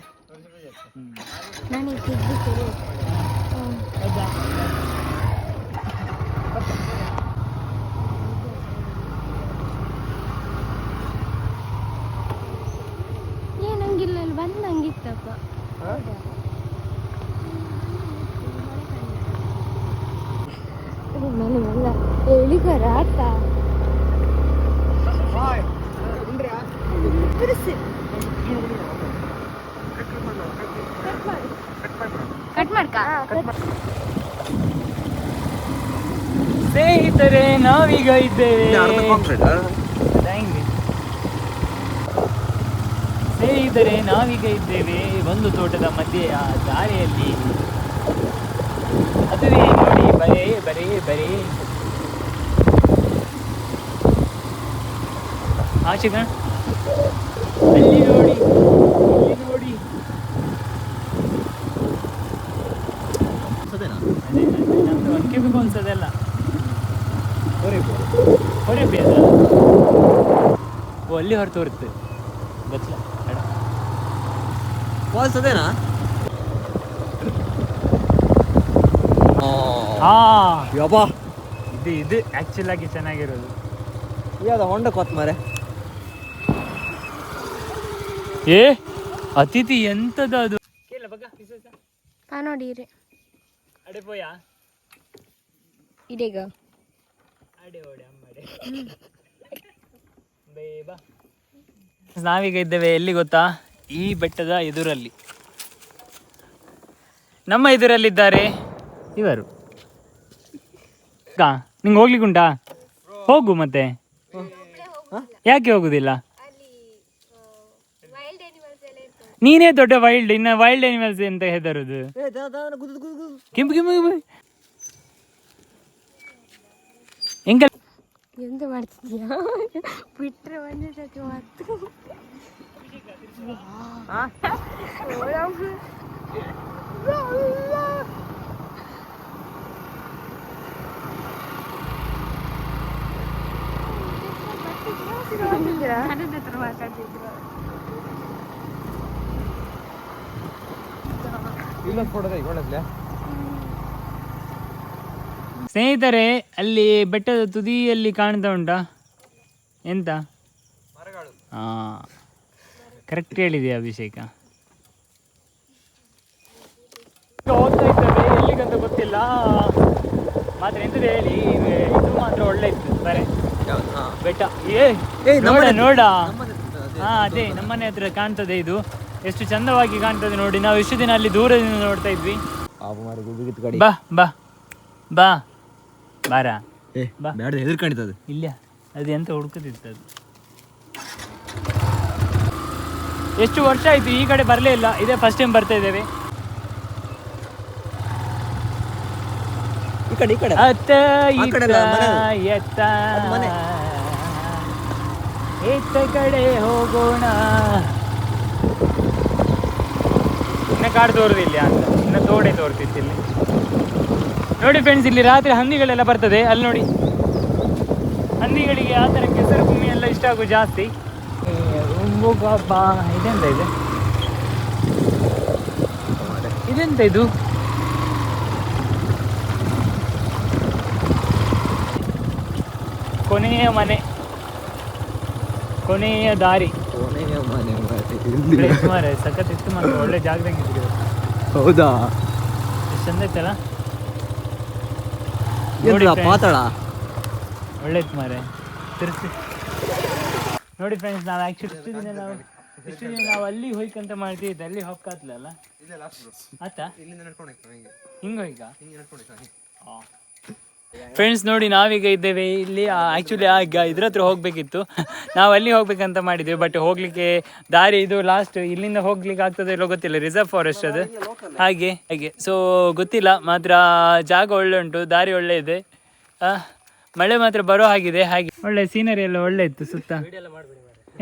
ಹೌದಾ? ಏನಂಗಿಲ್ಲ ಅಲ್ಲಿ ಬಂದಂಗಿತ್ತಪ್ಪ. ನನಗೆಲ್ಲ ಹೇಳಿದಾರ ಆತ ಕಟ್ ಮಾಡ್ಕ ಸ್ನೇಹಿತರೆ ನಾವೀಗ ಇದ್ದೇವೆ ಸ್ನೇಹಿತರೆ ನಾವೀಗ ಇದ್ದೇವೆ ಒಂದು ತೋಟದ ಮಧ್ಯೆಯ ದಾರಿಯಲ್ಲಿ. ಅದುವೇ ನೋಡಿ ಬರೇ ಬರೇ ಬರೇ ಆಶಿಕ ಅಲ್ಲಿ ನೋಡಿ ಇಲ್ಲಿ ನೋಡಿ ನಮ್ದು ಒನ್ಕೆಬಿಗೆ ಅನ್ಸೋದೆಲ್ಲ ಹೊರಬಿ ಅದ ಓ ಅಲ್ಲಿ ಹೊರತು ಹೊರತು ಗೊತ್ತಿಲ್ಲ ಫಾಲ್ಸ್ ಅದೇನಾ? ಹಾ ಯಬ್ಬಾ ಇದು ಆಕ್ಚುಲ್ ಆಗಿ ಚೆನ್ನಾಗಿರೋದು. ಯಾವ್ದು ಹೊಂಡ ಕೊತ್ ಮಾರೆ ಏ ಅತಿಥಿ ಎಂತದ ಅದು ಕೇಳ ಬಗ್ಗ ನೋಡಿರಿ ಅಡೆ ಪೋಯಾ ಇದೀಗ ಅಡೆ ಓಡೆ ಅಮ್ಮಡೆ ಬೇಬಾ. ನಾವೀಗ ಇದ್ದೇವೆ ಎಲ್ಲಿ ಗೊತ್ತಾ? ಈ ಬೆಟ್ಟದ ಎದುರಲ್ಲಿ. ನಮ್ಮ ಎದುರಲ್ಲಿದ್ದಾರೆ ಇವರು. ನಿಂಗೆ ಹೋಗ್ಲಿಕ್ಕುಂಟಾ? ಹೋಗು ಮತ್ತೆ. ಯಾಕೆ ಹೋಗುದಿಲ್ಲ? ನೀನೇ ದೊಡ್ಡ ವೈಲ್ಡ್, ಇನ್ನ ವೈಲ್ಡ್ ಅನಿಮಲ್ಸ್ ಅಂತ ಹೆದರುದು. ಕೆಂಪು ಕೆಂಪು ಹೆಂಗ ಎಂತ ಮಾಡ್ತಿದ್ಯಾ? ಬಿಟ್ರೆ ಒಂದೇ ಸತಿ ಮಾತು ಮಾತಾಡ್ತಿದ್ರು. ಸ್ನೇಹಿತರೆ ಅಲ್ಲಿ ಬೆಟ್ಟದ ತುದಿಯಲ್ಲಿ ಕಾಣ್ತಾ ಉಂಟಾ ಎಂತ? ಹಾ ಕರೆಕ್ಟ್ ಹೇಳಿದೆಯಾ ಅಭಿಷೇಕ. ಹೋಗ್ತಾ ಇದ್ದೇವೆ ಎಲ್ಲಿಗಂತ ಗೊತ್ತಿಲ್ಲ, ಮಾತ್ರ ಎಂತದ ಹೇಳಿ ಇದು ಮಾತ್ರ ಒಳ್ಳೆ ಇತ್ತು ಬರೇ ಬೆಟ್ಟ. ನೋಡ ನೋಡ ಹಾ ಅದೇ ನಮ್ಮನೆ ಹತ್ರ ಕಾಣ್ತದೆ. ಇದು ಎಷ್ಟು ಚಂದವಾಗಿ ಕಾಣ್ತದೆ ನೋಡಿ. ನಾವು ಇಷ್ಟು ದಿನ ಅಲ್ಲಿ ದೂರದಿಂದ ನೋಡ್ತಾ ಇದ್ವಿ. ಬಾ ಬಾ ಬಾ ಬಾರ ಎದುರು ಕಾಣ್ತದೆ ಇಲ್ಲ ಅದು ಎಂತ ಹುಡುಕುತ್ತಿತ್ತು ಅದು. ಎಷ್ಟು ವರ್ಷ ಆಯ್ತು ಈ ಕಡೆ ಬರಲೇ ಇಲ್ಲ, ಇದೇ ಫಸ್ಟ್ ಟೈಮ್ ಬರ್ತಾ ಇದ್ದೇವೆ. ಈ ಕಡೆ ಅತ್ತ ಎತ್ತ ಎತ್ತ ಕಡೆ ಹೋಗೋಣ. ಇನ್ನ ಕಾಡು ತೋರುದಿಲ್ಲ ಅಂತ, ಇನ್ನ ತೋಡೆ ತೋರ್ತಿತ್ತು ಇಲ್ಲಿ. ನೋಡಿ ಫ್ರೆಂಡ್ಸ್, ಇಲ್ಲಿ ರಾತ್ರಿ ಹಂದಿಗಳೆಲ್ಲ ಬರ್ತದೆ. ಅಲ್ಲಿ ನೋಡಿ ಹಂದಿಗಳಿಗೆ ಆ ಥರ ಕೆಸರು ಭೂಮಿ ಎಲ್ಲ ಇಷ್ಟ ಆಗು ಜಾಸ್ತಿ. ಇದೆಂತ ಇದೆ? ಇದೆಂತ ಇದು? ಕೊನೆಯ ಮನೆ, ಕೊನೆಯ ದಾರಿ. ಮಾರೆ ಸಖತ್ ಇತ್ತು ಮಾತ್ರ, ಒಳ್ಳೆ ಜಾಗದಂಗೆ ಇದ್ರು. ಹೌದಾ? ಎಷ್ಟು ಚಂದ ಇತ್ತಲ್ಲ, ಪಾತಾಳ ಒಳ್ಳೆ ಇತ್ತು ಮಾರೆ. ತಿರ್ಸಿ ನೋಡಿ ಫ್ರೆಂಡ್ಸ್, ನಾವು ಆ್ಯಕ್ಚುಲಿ ಇಷ್ಟು ದಿನ ನಾವು ಅಲ್ಲಿ ಹೋಯ್ಕಂತ ಮಾಡ್ತಿದ್ದೆ, ಅಲ್ಲಿ ಹೊಕ್ಕಾತ್ಲಲ್ಲ ಆತ ಹಿಂಗೆ ಹೋಯ್ಕ. ಫ್ರೆಂಡ್ಸ್ ನೋಡಿ, ನಾವೀಗ ಇದ್ದೇವೆ ಇಲ್ಲಿ. ಆ್ಯಕ್ಚುಲಿ ಇದ್ರ ಹತ್ರ ಹೋಗಬೇಕಿತ್ತು, ನಾವು ಅಲ್ಲಿ ಹೋಗ್ಬೇಕಂತ ಮಾಡಿದ್ದೇವೆ. ಬಟ್ ಹೋಗ್ಲಿಕ್ಕೆ ದಾರಿ ಇದು ಲಾಸ್ಟ್, ಇಲ್ಲಿಂದ ಹೋಗ್ಲಿಕ್ಕೆ ಆಗ್ತದೆ ಇಲ್ಲೋ ಗೊತ್ತಿಲ್ಲ, ರಿಸರ್ವ್ ಫಾರೆಸ್ಟ್ ಅದು ಹಾಗೆ. ಸೊ ಗೊತ್ತಿಲ್ಲ, ಮಾತ್ರ ಜಾಗ ಒಳ್ಳೆ ಉಂಟು, ದಾರಿ ಒಳ್ಳೆ ಇದೆ, ಮಳೆ ಮಾತ್ರ ಬರೋ ಹಾಗಿದೆ. ಹಾಗೆ ಒಳ್ಳೆ ಸೀನರಿ ಎಲ್ಲ ಒಳ್ಳೆ ಇತ್ತು ಸುತ್ತ.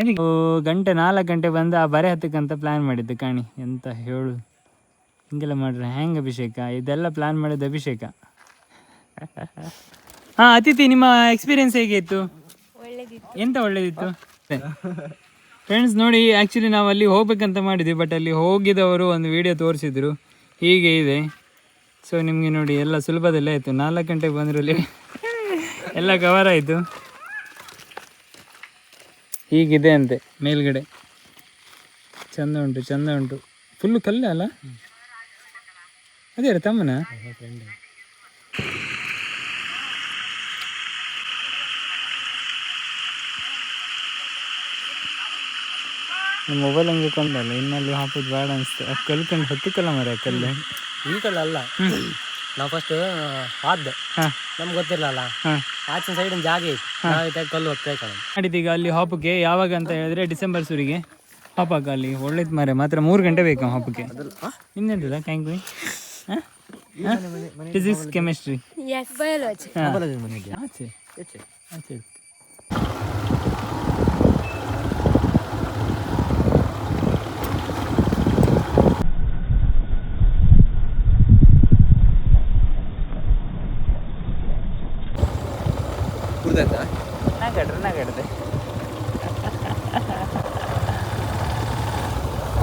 4 ಗಂಟೆ ಬಂದು ಆ ಬರೆ ಹತ್ತಕ್ಕಂತ ಪ್ಲ್ಯಾನ್ ಮಾಡಿದ್ದು ಕಾಣಿ. ಎಂತ ಹೇಳು, ಹಿಂಗೆಲ್ಲ ಮಾಡ್ರೆ ಹೆಂಗೆ ಅಭಿಷೇಕ? ಇದೆಲ್ಲ ಪ್ಲ್ಯಾನ್ ಮಾಡಿದ್ದು ಅಭಿಷೇಕ. ಹಾಂ ಅತಿಥಿ, ನಿಮ್ಮ ಎಕ್ಸ್ಪೀರಿಯನ್ಸ್ ಹೇಗೆ ಇತ್ತು? ಎಂತ ಒಳ್ಳೇದಿತ್ತು ಫ್ರೆಂಡ್ಸ್ ನೋಡಿ. ಆ್ಯಕ್ಚುಲಿ ನಾವು ಅಲ್ಲಿ ಹೋಗ್ಬೇಕಂತ ಮಾಡಿದ್ವಿ, ಬಟ್ ಅಲ್ಲಿ ಹೋಗಿದವರು ಒಂದು ವಿಡಿಯೋ ತೋರಿಸಿದ್ರು, ಹೀಗೆ ಇದೆ. ಸೊ ನಿಮಗೆ ನೋಡಿ ಎಲ್ಲ ಸುಲಭದಲ್ಲೇ ಆಯಿತು. 4 ಗಂಟೆಗೆ ಬಂದ್ರಲ್ಲಿ ಎಲ್ಲ ಕವರ್ ಆಯಿತು. ಹೀಗಿದೆ ಅಂತೆ ಮೇಲ್ಗಡೆ, ಚಂದ ಉಂಟು, ಚಂದ ಉಂಟು. ಫುಲ್ಲು ಕಲ್ಲು ಅಲ್ಲ? ಅದೇ ತಮ್ಮನ ಮೊಬೈಲ್ ಹಂಗೆ ಕೊಂಡಲ್ಲ, ಇನ್ನಲ್ಲಿ ಹಾಕೋದು ಬೇಡ ಅನಿಸ್ತು. ಆ ಕಲ್ಕೊಂಡು ಹತ್ತಕ್ಕಲ್ಲ ಮರ ಕಲ್ಲು. ಈ ಕಲ್ಲಲ್ಲ, ನಾವು ಫಸ್ಟ್ ಹಾದ್ದೆ, ನಮ್ಗೆ ಗೊತ್ತಿರಲ್ಲ, ಆಚಿನ ಸೈಡಿನ ಜಾಗ ಇತ್ತು, ಕಲ್ಲು ಹೋಗ್ತಾ ಮಾಡಿದ್ದೀಗ ಅಲ್ಲಿ ಹಾಪಕ್ಕೆ. ಯಾವಾಗ ಅಂತ ಹೇಳಿದ್ರೆ ಡಿಸೆಂಬರ್ ಸುರಿಗೆ ಹಾಪಾಕ. ಅಲ್ಲಿ ಒಳ್ಳೇದು ಮರ, ಮಾತ್ರ 3 ಗಂಟೆ ಬೇಕು ಹಾಪಕ್ಕೆ. ಇನ್ನೆಂತದ ಕ್ಯಾಂಕ್ವಿ ಫಿಸಿಕ್ಸ್ ಕೆಮಿಸ್ಟ್ರಿ ಬಯಾಲಜಿ ಆಚೆ ಆಚೆ. ನಗಡ್ದೆ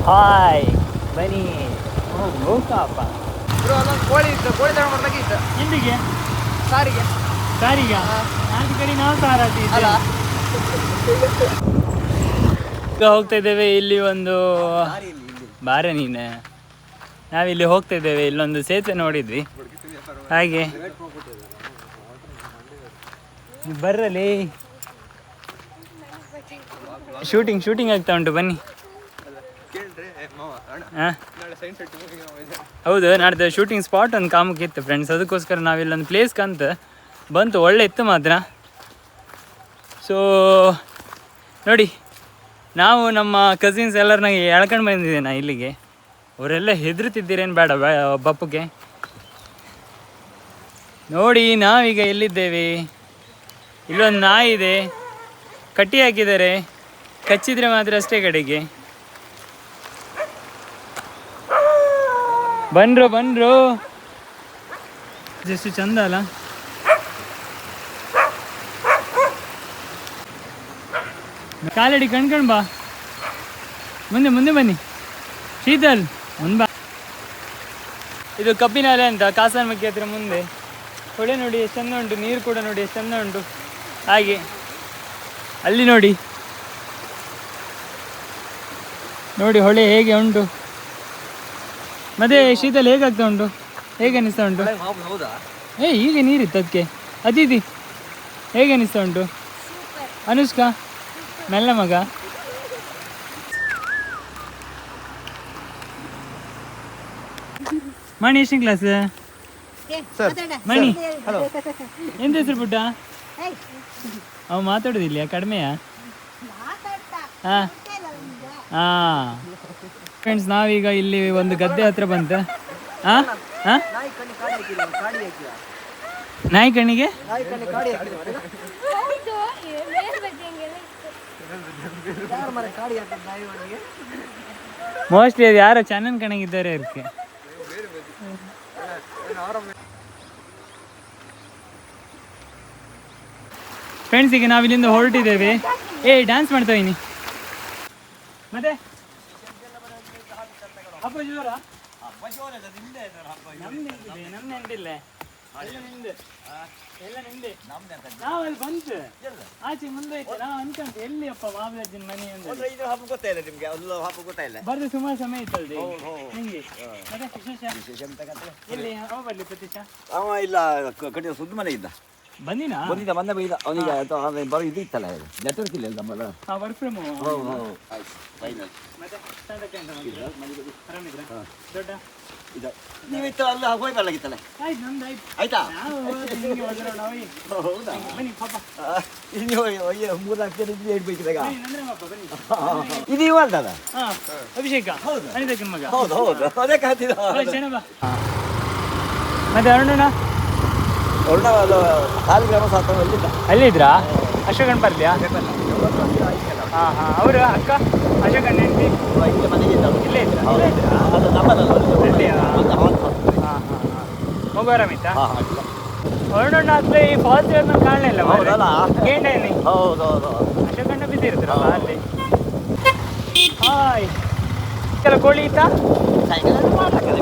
ಹಾಯ್ ಬನ್ನಿ ಹೋಗಪ್ಪ. ಕೋಳಿ ಇತ್ತು, ಕೋಳಿ ತಗೊಂಡ್ಬರ್ಬೇಕಿತ್ತು. ಎಲ್ಲಿಗೆ? ಸಾರಿಗೆ. ಸಾರಿಗೆ ನಾಲ್ಕು ಕಡೆ ನಾವು ಸಾರಾಟಿ ಈಗ ಹೋಗ್ತಾ ಇದ್ದೇವೆ. ಇಲ್ಲಿ ಒಂದು ಬಾರೆ ನೀನೆ, ನಾವಿಲ್ಲಿ ಹೋಗ್ತಾ ಇದ್ದೇವೆ. ಇಲ್ಲೊಂದು ಸೇತುವೆ ನೋಡಿದ್ವಿ, ಹಾಗೆ ಬರ್ರಲ್ಲಿ ಶೂಟಿಂಗ್ ಆಗ್ತಾ ಉಂಟು. ಬನ್ನಿ. ಹಾಂ ಹೌದು, ನಾಡ್ದು ಶೂಟಿಂಗ್ ಸ್ಪಾಟ್ ಒಂದು ಕಾಮಕ್ಕೆ ಇತ್ತು ಫ್ರೆಂಡ್ಸ್, ಅದಕ್ಕೋಸ್ಕರ ನಾವಿಲ್ಲೊಂದು ಪ್ಲೇಸ್ ಕಂತ ಬಂತು. ಒಳ್ಳೆ ಇತ್ತು ಮಾತ್ರ. ಸೊ ನೋಡಿ, ನಾವು ನಮ್ಮ ಕಸಿನ್ಸ್ ಎಲ್ಲರನ್ನ ಎಳ್ಕೊಂಡು ಬಂದಿದ್ದೆ ನಾ ಇಲ್ಲಿಗೆ. ಅವರೆಲ್ಲ ಹೆದರ್ತಿದ್ದೀರೇನು ಬೇಡ ಬಪ್ಪಗೆ. ನೋಡಿ ನಾವೀಗ ಎಲ್ಲಿದ್ದೇವೆ? ಇಲ್ಲೊಂದು ನಾಯಿ ಇದೆ, ಕಟ್ಟಿ ಹಾಕಿದ್ದಾರೆ, ಕಚ್ಚಿದ್ರೆ ಮಾತ್ರ ಅಷ್ಟೇ ಕಡೆಗೆ. ಬಂದ್ರು ಎಷ್ಟು ಚಂದ ಅಲ್ಲ. ಕಾಲಡಿ ಕಣ್ಕಂಡ್ ಬಾ, ಮುಂದೆ ಬನ್ನಿ. ಶೀತಲ್ ಮುಂದೆ ಬಾ. ಇದು ಕಬ್ಬಿನಾಲೆ ಅಂತ, ಕಾಸನಮಕ್ಕಿ ಹತ್ರ ಮುಂದೆ. ಹೊಳೆ ನೋಡಿ ಎಷ್ಟು ಚಂದ ಉಂಟು, ನೀರು ಕೂಡ ನೋಡಿ ಎಷ್ಟು ಚಂದ ಉಂಟು. ಹಾಗೆ ಅಲ್ಲಿ ನೋಡಿ ಹೊಳೆ ಹೇಗೆ ಉಂಟು. ಮತ್ತೆ ಶೀತಲ್ ಹೇಗಾಗ್ತಾ ಉಂಟು? ಹೇಗೆ ಅನಿಸ್ತಾ ಉಂಟು? ಈಗ ನೀರಿತ್ತು ಅದಕ್ಕೆ. ಅದಿತಿ ಹೇಗೆ ಅನಿಸ್ತಾ ಉಂಟು? ಅನುಷ್ಕಾ ಮೆಲ್ಲ ಮಗ. ಮಣಿ ಎಷ್ಟನೇ ಕ್ಲಾಸ್? ಮಣಿ ಎಂತ ಹೆಸರು ಪುಟ್ಟ? ಅವು ಮಾತಾಡೋದಿಲ್ಲ, ಕಡಿಮೆಯಾ? ಹಾಂ ಫ್ರೆಂಡ್ಸ್, ನಾವೀಗ ಇಲ್ಲಿ ಒಂದು ಗದ್ದೆ ಹತ್ರ ಬಂತು. ನಾಯಿ ಕಣ್ಣಿಗೆ ಮೋಸ್ಟ್ಲಿ ಅದು ಯಾರೋ ಚನ್ನನ್ ಕಣಗಿದ್ದಾರೆ ಅದಕ್ಕೆ. ಫ್ರೆಂಡ್ಸ್, ಈಗ ನಾವಿಲ್ಲಿಂದ ಹೊರಟಿದ್ದೇವೆ. ಡ್ಯಾನ್ಸ್ ಮಾಡ್ತಾ ಇದೀನಿ. ಮತ್ತೆ ಹಬ್ಬ ಜೋರ? ನಮ್ದೆಂಟಿಲ್ಲ, ಎಲ್ಲ ನಿಂದೆ. ನಾವು ಅಲ್ಲಿ ಬಂತು, ಆಚೆ ಮುಂದೆ ನಾವು ಅನ್ಕೊಂತ ಎಲ್ಲಿ ಅಪ್ಪ ಮಾಬಲಜ್ಜನ ಮನೆ ಅಂತ ಬರ್ದು ಸುಮಾರು ಸಮಯ ಇತ್ತಲ್ರಿ ನಿಂಗೆ. ಮತ್ತೆ ವಿಶೇಷ ಎಲ್ಲಿ? ಅವ ಬರ್ಲಿ ಪ್ರತೀಶ? ಅವ ಇಲ್ಲ, ಕಟ್ಟಿದ ಸುದ್ದ ಮನೆ ಇದ್ದ. ಬಂದಿನಾ ಬಂದಿದ್ದ ಮೊನ್ನೆ ಬೈದ ಅವನಿಗೆ ಬರೋ ಇದು ಇತ್ತಲ್ಲ ನೆಟ್ವರ್ಕ್ ಇಲ್ಲ ನಮ್ಮಲ್ಲ ವರ್ಕ್ ಫ್ರಮ್ ದೊಡ್ಡ ನೀವಿತ್ತು ಅಲ್ಲಿ ಹೋಗಿ ಬರ್ಲಾಗಿತ್ತಲ್ಲ ಆಯ್ತು ನಮ್ದು ಆಯ್ತು ಆಯ್ತಾ ಹೌದಾ ಬನ್ನಿ ಪಾಪ ನೀವು 3-4 ಜನ ಇದ್ರೆ ಹೇಳ್ಬೇಕಿದಾಗ ಬನ್ನಿ ಇದು ಇವಲ್ದದ ಅಭಿಷೇಕ ಅನಿತಕ್ಕನ ಮಗ ಹೌದು ಹೌದು ಅದೇ ಕಾತಿದ ಮತ್ತೆ ಅರುಣನ ಸಾಲಿಗ್ರಾಮ ಸಾಕು ಅಲ್ಲಿದ್ರಾ ಅಶೋಕನ್ ಬರ್ಲಿಯಾ ಹಾಂ ಹಾಂ ಅವರು ಅಕ್ಕ ಅಶೋಕನ್ ಹೆಂಡತಿ ಮನೆಗೆ ಇಲ್ಲೇ ಇದ್ರಾ ಅದು ನಮ್ಮದಲ್ಲ ಅಲ್ಲಿಯಾ ಹಾಂ ಹಾಂ ಹಾಂ ಮಗು ಆರಾಮಿತ್ತಾ ಅರುಣಣ್ಣ ಹತ್ರ ಈ ಫಾಲ್ಸ್ ನಾನು ಕಾಣಲಿಲ್ಲ ಗೇಂಡೇನಿ ಹೌದೌದು ಅಶೋಕಣ್ಣ ಬಿದ್ದಿರ್ತಾರಲ್ಲ ಅಲ್ಲಿ ಹಾಯ್ ಕೆಲ ಕೋಳಿ ಇತ್ತಾ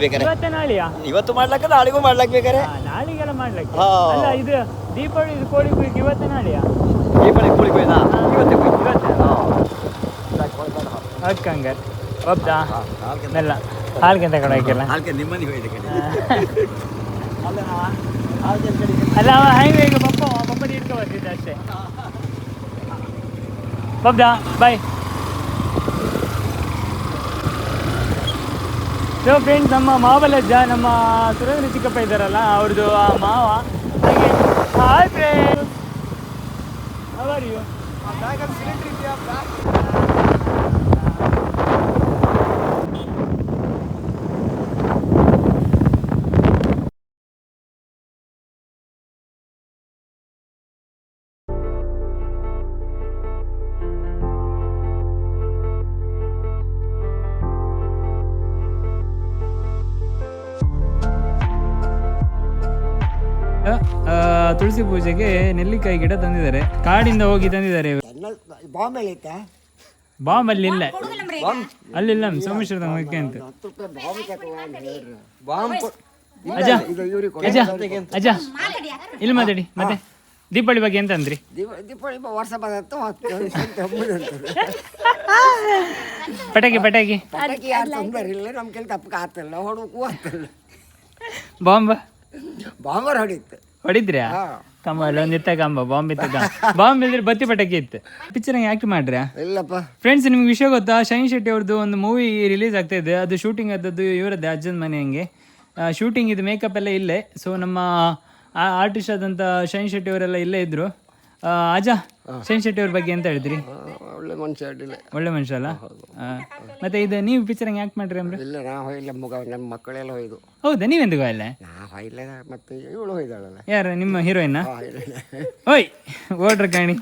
ಬೇಕಾರೆ ಇವತ್ತೇ ನಾಳೆಯಾ ಇವತ್ತು ಮಾಡ್ಲಕ್ಕ ನಾಳೆಗೂ ಮಾಡ್ಲಕ್ ಬೇಕಾರೆ ನಾಳೆಗೆಲ್ಲ ಮಾಡ್ಲಿಕ್ಕೆ ಹಾ. ಅಲ್ಲ ಇದು ದೀಪಾವಳಿ ಇದು ಕೋಳಿ ಕುಯ್ಕೆ ಇವತ್ತೇ ನಾಳೆಯಾ ದೀಪಾವಳಿ ಕೋಳಿ ಕೊಯ್ದಾ ಇವತ್ತೇ ಕೊಯ್ದು ಇವತ್ತೇ ಹಕ್ಕಂಗಾರೆ ಒಬ್ದಾ ಮೆಲ್ಲ ಹಾಲ್ಗೆ ತಗೊಂಡೋಗಿಲ್ಲ ನಾಲ್ಕೆ ನಿಮ್ಮನಿಗೆ ಹೋಯ್ದೆ ಕಡೆ ಅಲ್ಲ ಅವ ಹೆಂಗೆ ಈಗ ಪಪ್ಪ ಹಿಡ್ಕೊ ಬರ್ತಿದ್ದ ಅಷ್ಟೇ ಬಬ್ದಾ ಬಾಯ್ ಸೊ ಫ್ರೆಂಡ್ಸ್ ನಮ್ಮ ಮಾವಲಜ್ಜ ನಮ್ಮ ಸುರೇಂದ್ರ ಚಿಕ್ಕಪ್ಪ ಇದ್ದಾರಲ್ಲ ಅವ್ರದ್ದು ಆ ಮಾವ ಹಾಗೆ hi friends how are you ತುಳಸಿ ಪೂಜೆಗೆ ನೆಲ್ಲಿಕಾಯಿ ಗಿಡ ತಂದಿದ್ದಾರೆ ಕಾಡಿಂದ ಹೋಗಿ ತಂದಿದ್ದಾರೆ ಬಾಂಬ್ ಅಲ್ಲಿ ಇಲ್ಲ ಅಲ್ಲಿಲ್ಲ ಸೋಮೇಶ್ವರದ ಮಕ್ಕೆ ಅಂತ ಅಜ್ಜ ಅಜ್ಜ ಅಜ್ಜ ಇಲ್ಲಿ ಮಾತಾಡಿ ಮತ್ತೆ ದೀಪಾವಳಿ ಬಗ್ಗೆ ಎಂತ ಅಂದ್ರಿ ಪಟಾಕಿ ಪಟಾಕಿ ಬಾಂಬ್ ಬಾಂಬರ್ ಹೊಡಿತ್ತು ಹೊಡಿದ್ರ್ಯಾ ಕಂಬ ಅಲ್ಲೊಂದು ಇತ್ತ ಕಂಬ ಬಾಂಬ್ ಇತ್ತ ಬಾಂಬ್ ಇದ್ರೆ ಬತ್ತಿ ಪಟಾಕಿ ಇತ್ತು ಪಿಕ್ಚರ್ ಆಕ್ಟ್ ಮಾಡ್ರ್ಯಾ ಇಲ್ಲಪ್ಪ ಫ್ರೆಂಡ್ಸ್ ನಿಮ್ಗೆ ವಿಷಯ ಗೊತ್ತಾ ಶೈನ್ ಶೆಟ್ಟಿ ಅವ್ರದ್ದು ಒಂದು ಮೂವಿ ರಿಲೀಸ್ ಆಗ್ತಾ ಇದೆ ಅದು ಶೂಟಿಂಗ್ ಆದದ್ದು ಇವರದ್ದೇ ಅಜ್ಜನ ಮನೆ ಹಂಗೆ ಶೂಟಿಂಗ್ ಇದು ಮೇಕಪ್ ಎಲ್ಲ ಇಲ್ಲೇ ಸೊ ನಮ್ಮ ಆರ್ಟಿಸ್ಟ್ ಆದಂಥ ಶೈನ್ ಶೆಟ್ಟಿ ಅವರೆಲ್ಲ ಇಲ್ಲೇ ಇದ್ರು ಅಜ್ಜ ಶೈನ್ ಶೆಟ್ಟಿ ಅವ್ರ ಬಗ್ಗೆ ಎಂತ ಹೇಳಿದ್ರಿ ಒಳ್ಳೆ ಮನುಷ್ಯ ಅಡ್ಡಿಲ್ಲ ಒಳ್ಳೆ ಮನುಷ್ಯ ಅಲ್ಲ ಮತ್ತೆ ಇದು ನೀವು ಪಿಕ್ಚರ್ ಯಾಕೆ ಮಾಡ್ರಿ ಅಂದ್ರೆ ಇಲ್ಲ ನಾ ಹೊಯ್ಲ ಮಗ ನಮ್ಮ ಮಕ್ಕಳೆಲ್ಲ ಹೊಯ್ದು ಹೌದಾ ನೀವೆಂದಿಗೂ ಅಲ್ಲ ನಾ ಹೊಯ್ಲ ಮತ್ತೆ ಇವಳು ಹೊಯ್ದಾಳಲ್ಲ ಯಾರು ನಿಮ್ಮ ಹೀರೋಯಿನ್ ಓಯ್ ಓಡ್ರ ಕಾಣಿ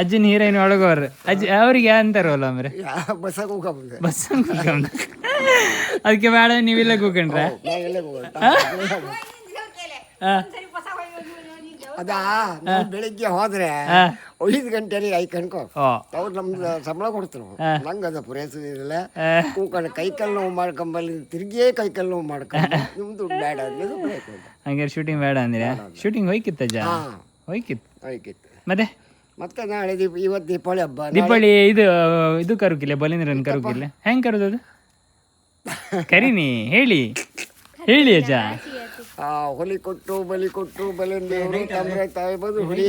ಅಜ್ಜನ ಹೀರೋಯಿನ್ ಒಳಗೋರು ಅಜ್ಜಿ ಅವ್ರಿಗೆ ಅಂತಾರಲ್ಲ ಅಂದ್ರೆ ಬಸ್ಸಾಗ ಹೋಗ ಬಂದೆ ಬಸ್ ಅದಕ್ಕೆ ಬೇಡ ನೀವಿಲ್ಲ ಕೂಕೊಂಡ್ರೆ ನಾ ಎಲ್ಲೇ ಅದಾ ನಾವು ಬೆಳಿಗ್ಗೆ ಹೋದ್ರೆ 5 ಗಂಟೆಗೆ ಕಣ್ಕೊ ಅವ್ರು ನಮ್ದು ಸಂಬಳ ಕೊಡ್ತಾರೆ ನಂಗೆ ಅದ ಪೂರೈಸೋದಿಲ್ಲ ಕೂಕೊಂಡು ಕೈಕಲ್ ನೋವು ಮಾಡ್ಕೊಂಬಲ್ಲಿ ತಿರ್ಗಿಯೇ ಕೈಕಲ್ ನೋವು ಮಾಡ್ಕೊಂಡು ನಿಮ್ದು ದುಡ್ಡು ಬೇಡ ಅನ್ನೋದು ಬೇಕು ಹಂಗಾರೆ ಶೂಟಿಂಗ್ ಬೇಡ ಅಂದ್ರೆ ಶೂಟಿಂಗ್ ಹೋಯ್ಕಿತ್ತಜ್ಜ ಹೋಯ್ಕಿತ್ತು ಹೋಯ್ಕಿತ್ತು ಮತ್ತೆ ಮತ್ತೆ ನಾಳೆ ಇವತ್ತು ದೀಪಾವಳಿ ಹಬ್ಬ ದೀಪಾವಳಿ ಇದು ಕರುಕಿಲ್ಲ ಬಲಿಂದ್ರನ್ ಕರುಕಿಲ್ಲ ಹೆಂಗ್ ಕರುದದು ಕರೀನಿ ಹೇಳಿ ಹೇಳಿ ಅಜ್ಜ ಹೊಲಿ ಕೊಟ್ಟು ಬಲಿಂದೇವರು ತಂದ್ರೆ ತಾಯಿ ಬಂದು ಹೊಡೇ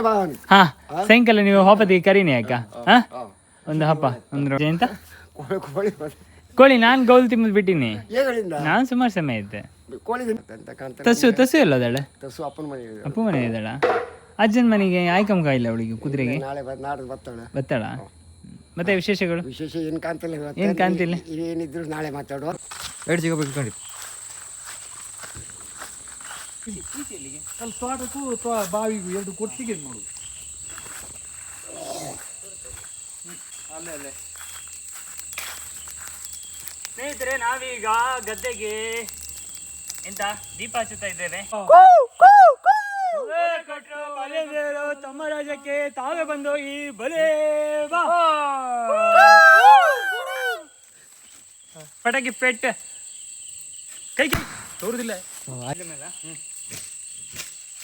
ಬಾನ್ ಹಾ ಸಾಯಂಕಾಲ ನೀವು ಹಬ್ಬದಿಗೆ ಕರೀನಿ ಅಕ್ಕ ಹಾ ಒಂದು ಹಬ್ಬ ಒಂದು ಎಂತ ಕೋಳಿ ಕೋಳಿ ನಾನು ಗೌಲ್ ತಿಂಬುದು ಬಿಟ್ಟಿನಿ ಏಗಳಿಂದ ನಾನು ಸುಮಾರು ಸಮಯ ಇದ್ದೆ ಕೋಳಿ ಅಂತ ಕಾಣ್ತಾರೆ ತಸು ಎಲ್ಲ ಅದಳ ತಸು ಅಪ್ಪನ ಮನೆ ಅಪ್ಪ ಮನೆ ಇದ್ದಾಳ ಅಜ್ಜನ ಮನೆಗೆ ಆಯ್ಕಂಕ ಇಲ್ಲ ಅವಳಿಗೆ ಕುದುರೆಗೆ ನಾಳೆ ನಾಡ್ದು ಬರ್ತಾಳೆ ಬತ್ತಾಳ ಮತ್ತೆ ವಿಶೇಷಗಳು ವಿಶೇಷ ಏನು ಕಾಣ್ತಿಲ್ಲ ಇವತ್ತು. ಏನು ಕಾಣ್ತಿಲ್ಲ ಏನಿದ್ರು ನಾಳೆ ಮಾತಾಡುವ ಎರಡು ಸಿಗಬೇಕು ತೋಟಕ್ಕೂ ಬಾವಿಗೂ ಎರಡು ಕೊಟ್ಟಿಗೆ ನೋಡು ಅಲ್ಲೇ ಸ್ನೇಹಿತರೆ ನಾವೀಗ ಗದ್ದೆಗೆ ಎಂತ ದೀಪ ಹಚ್ಚುತ್ತಾ ಇದ್ದೇವೆ ತಮ್ಮ ರಾಜ್ಯಕ್ಕೆ ತಾವೇ ಬಂದು ಈ ಬಲೆ ಬಾ ಪಟಾಕಿ ಪೆಟ್ ಕೈ ತೋರುದಿಲ್ಲ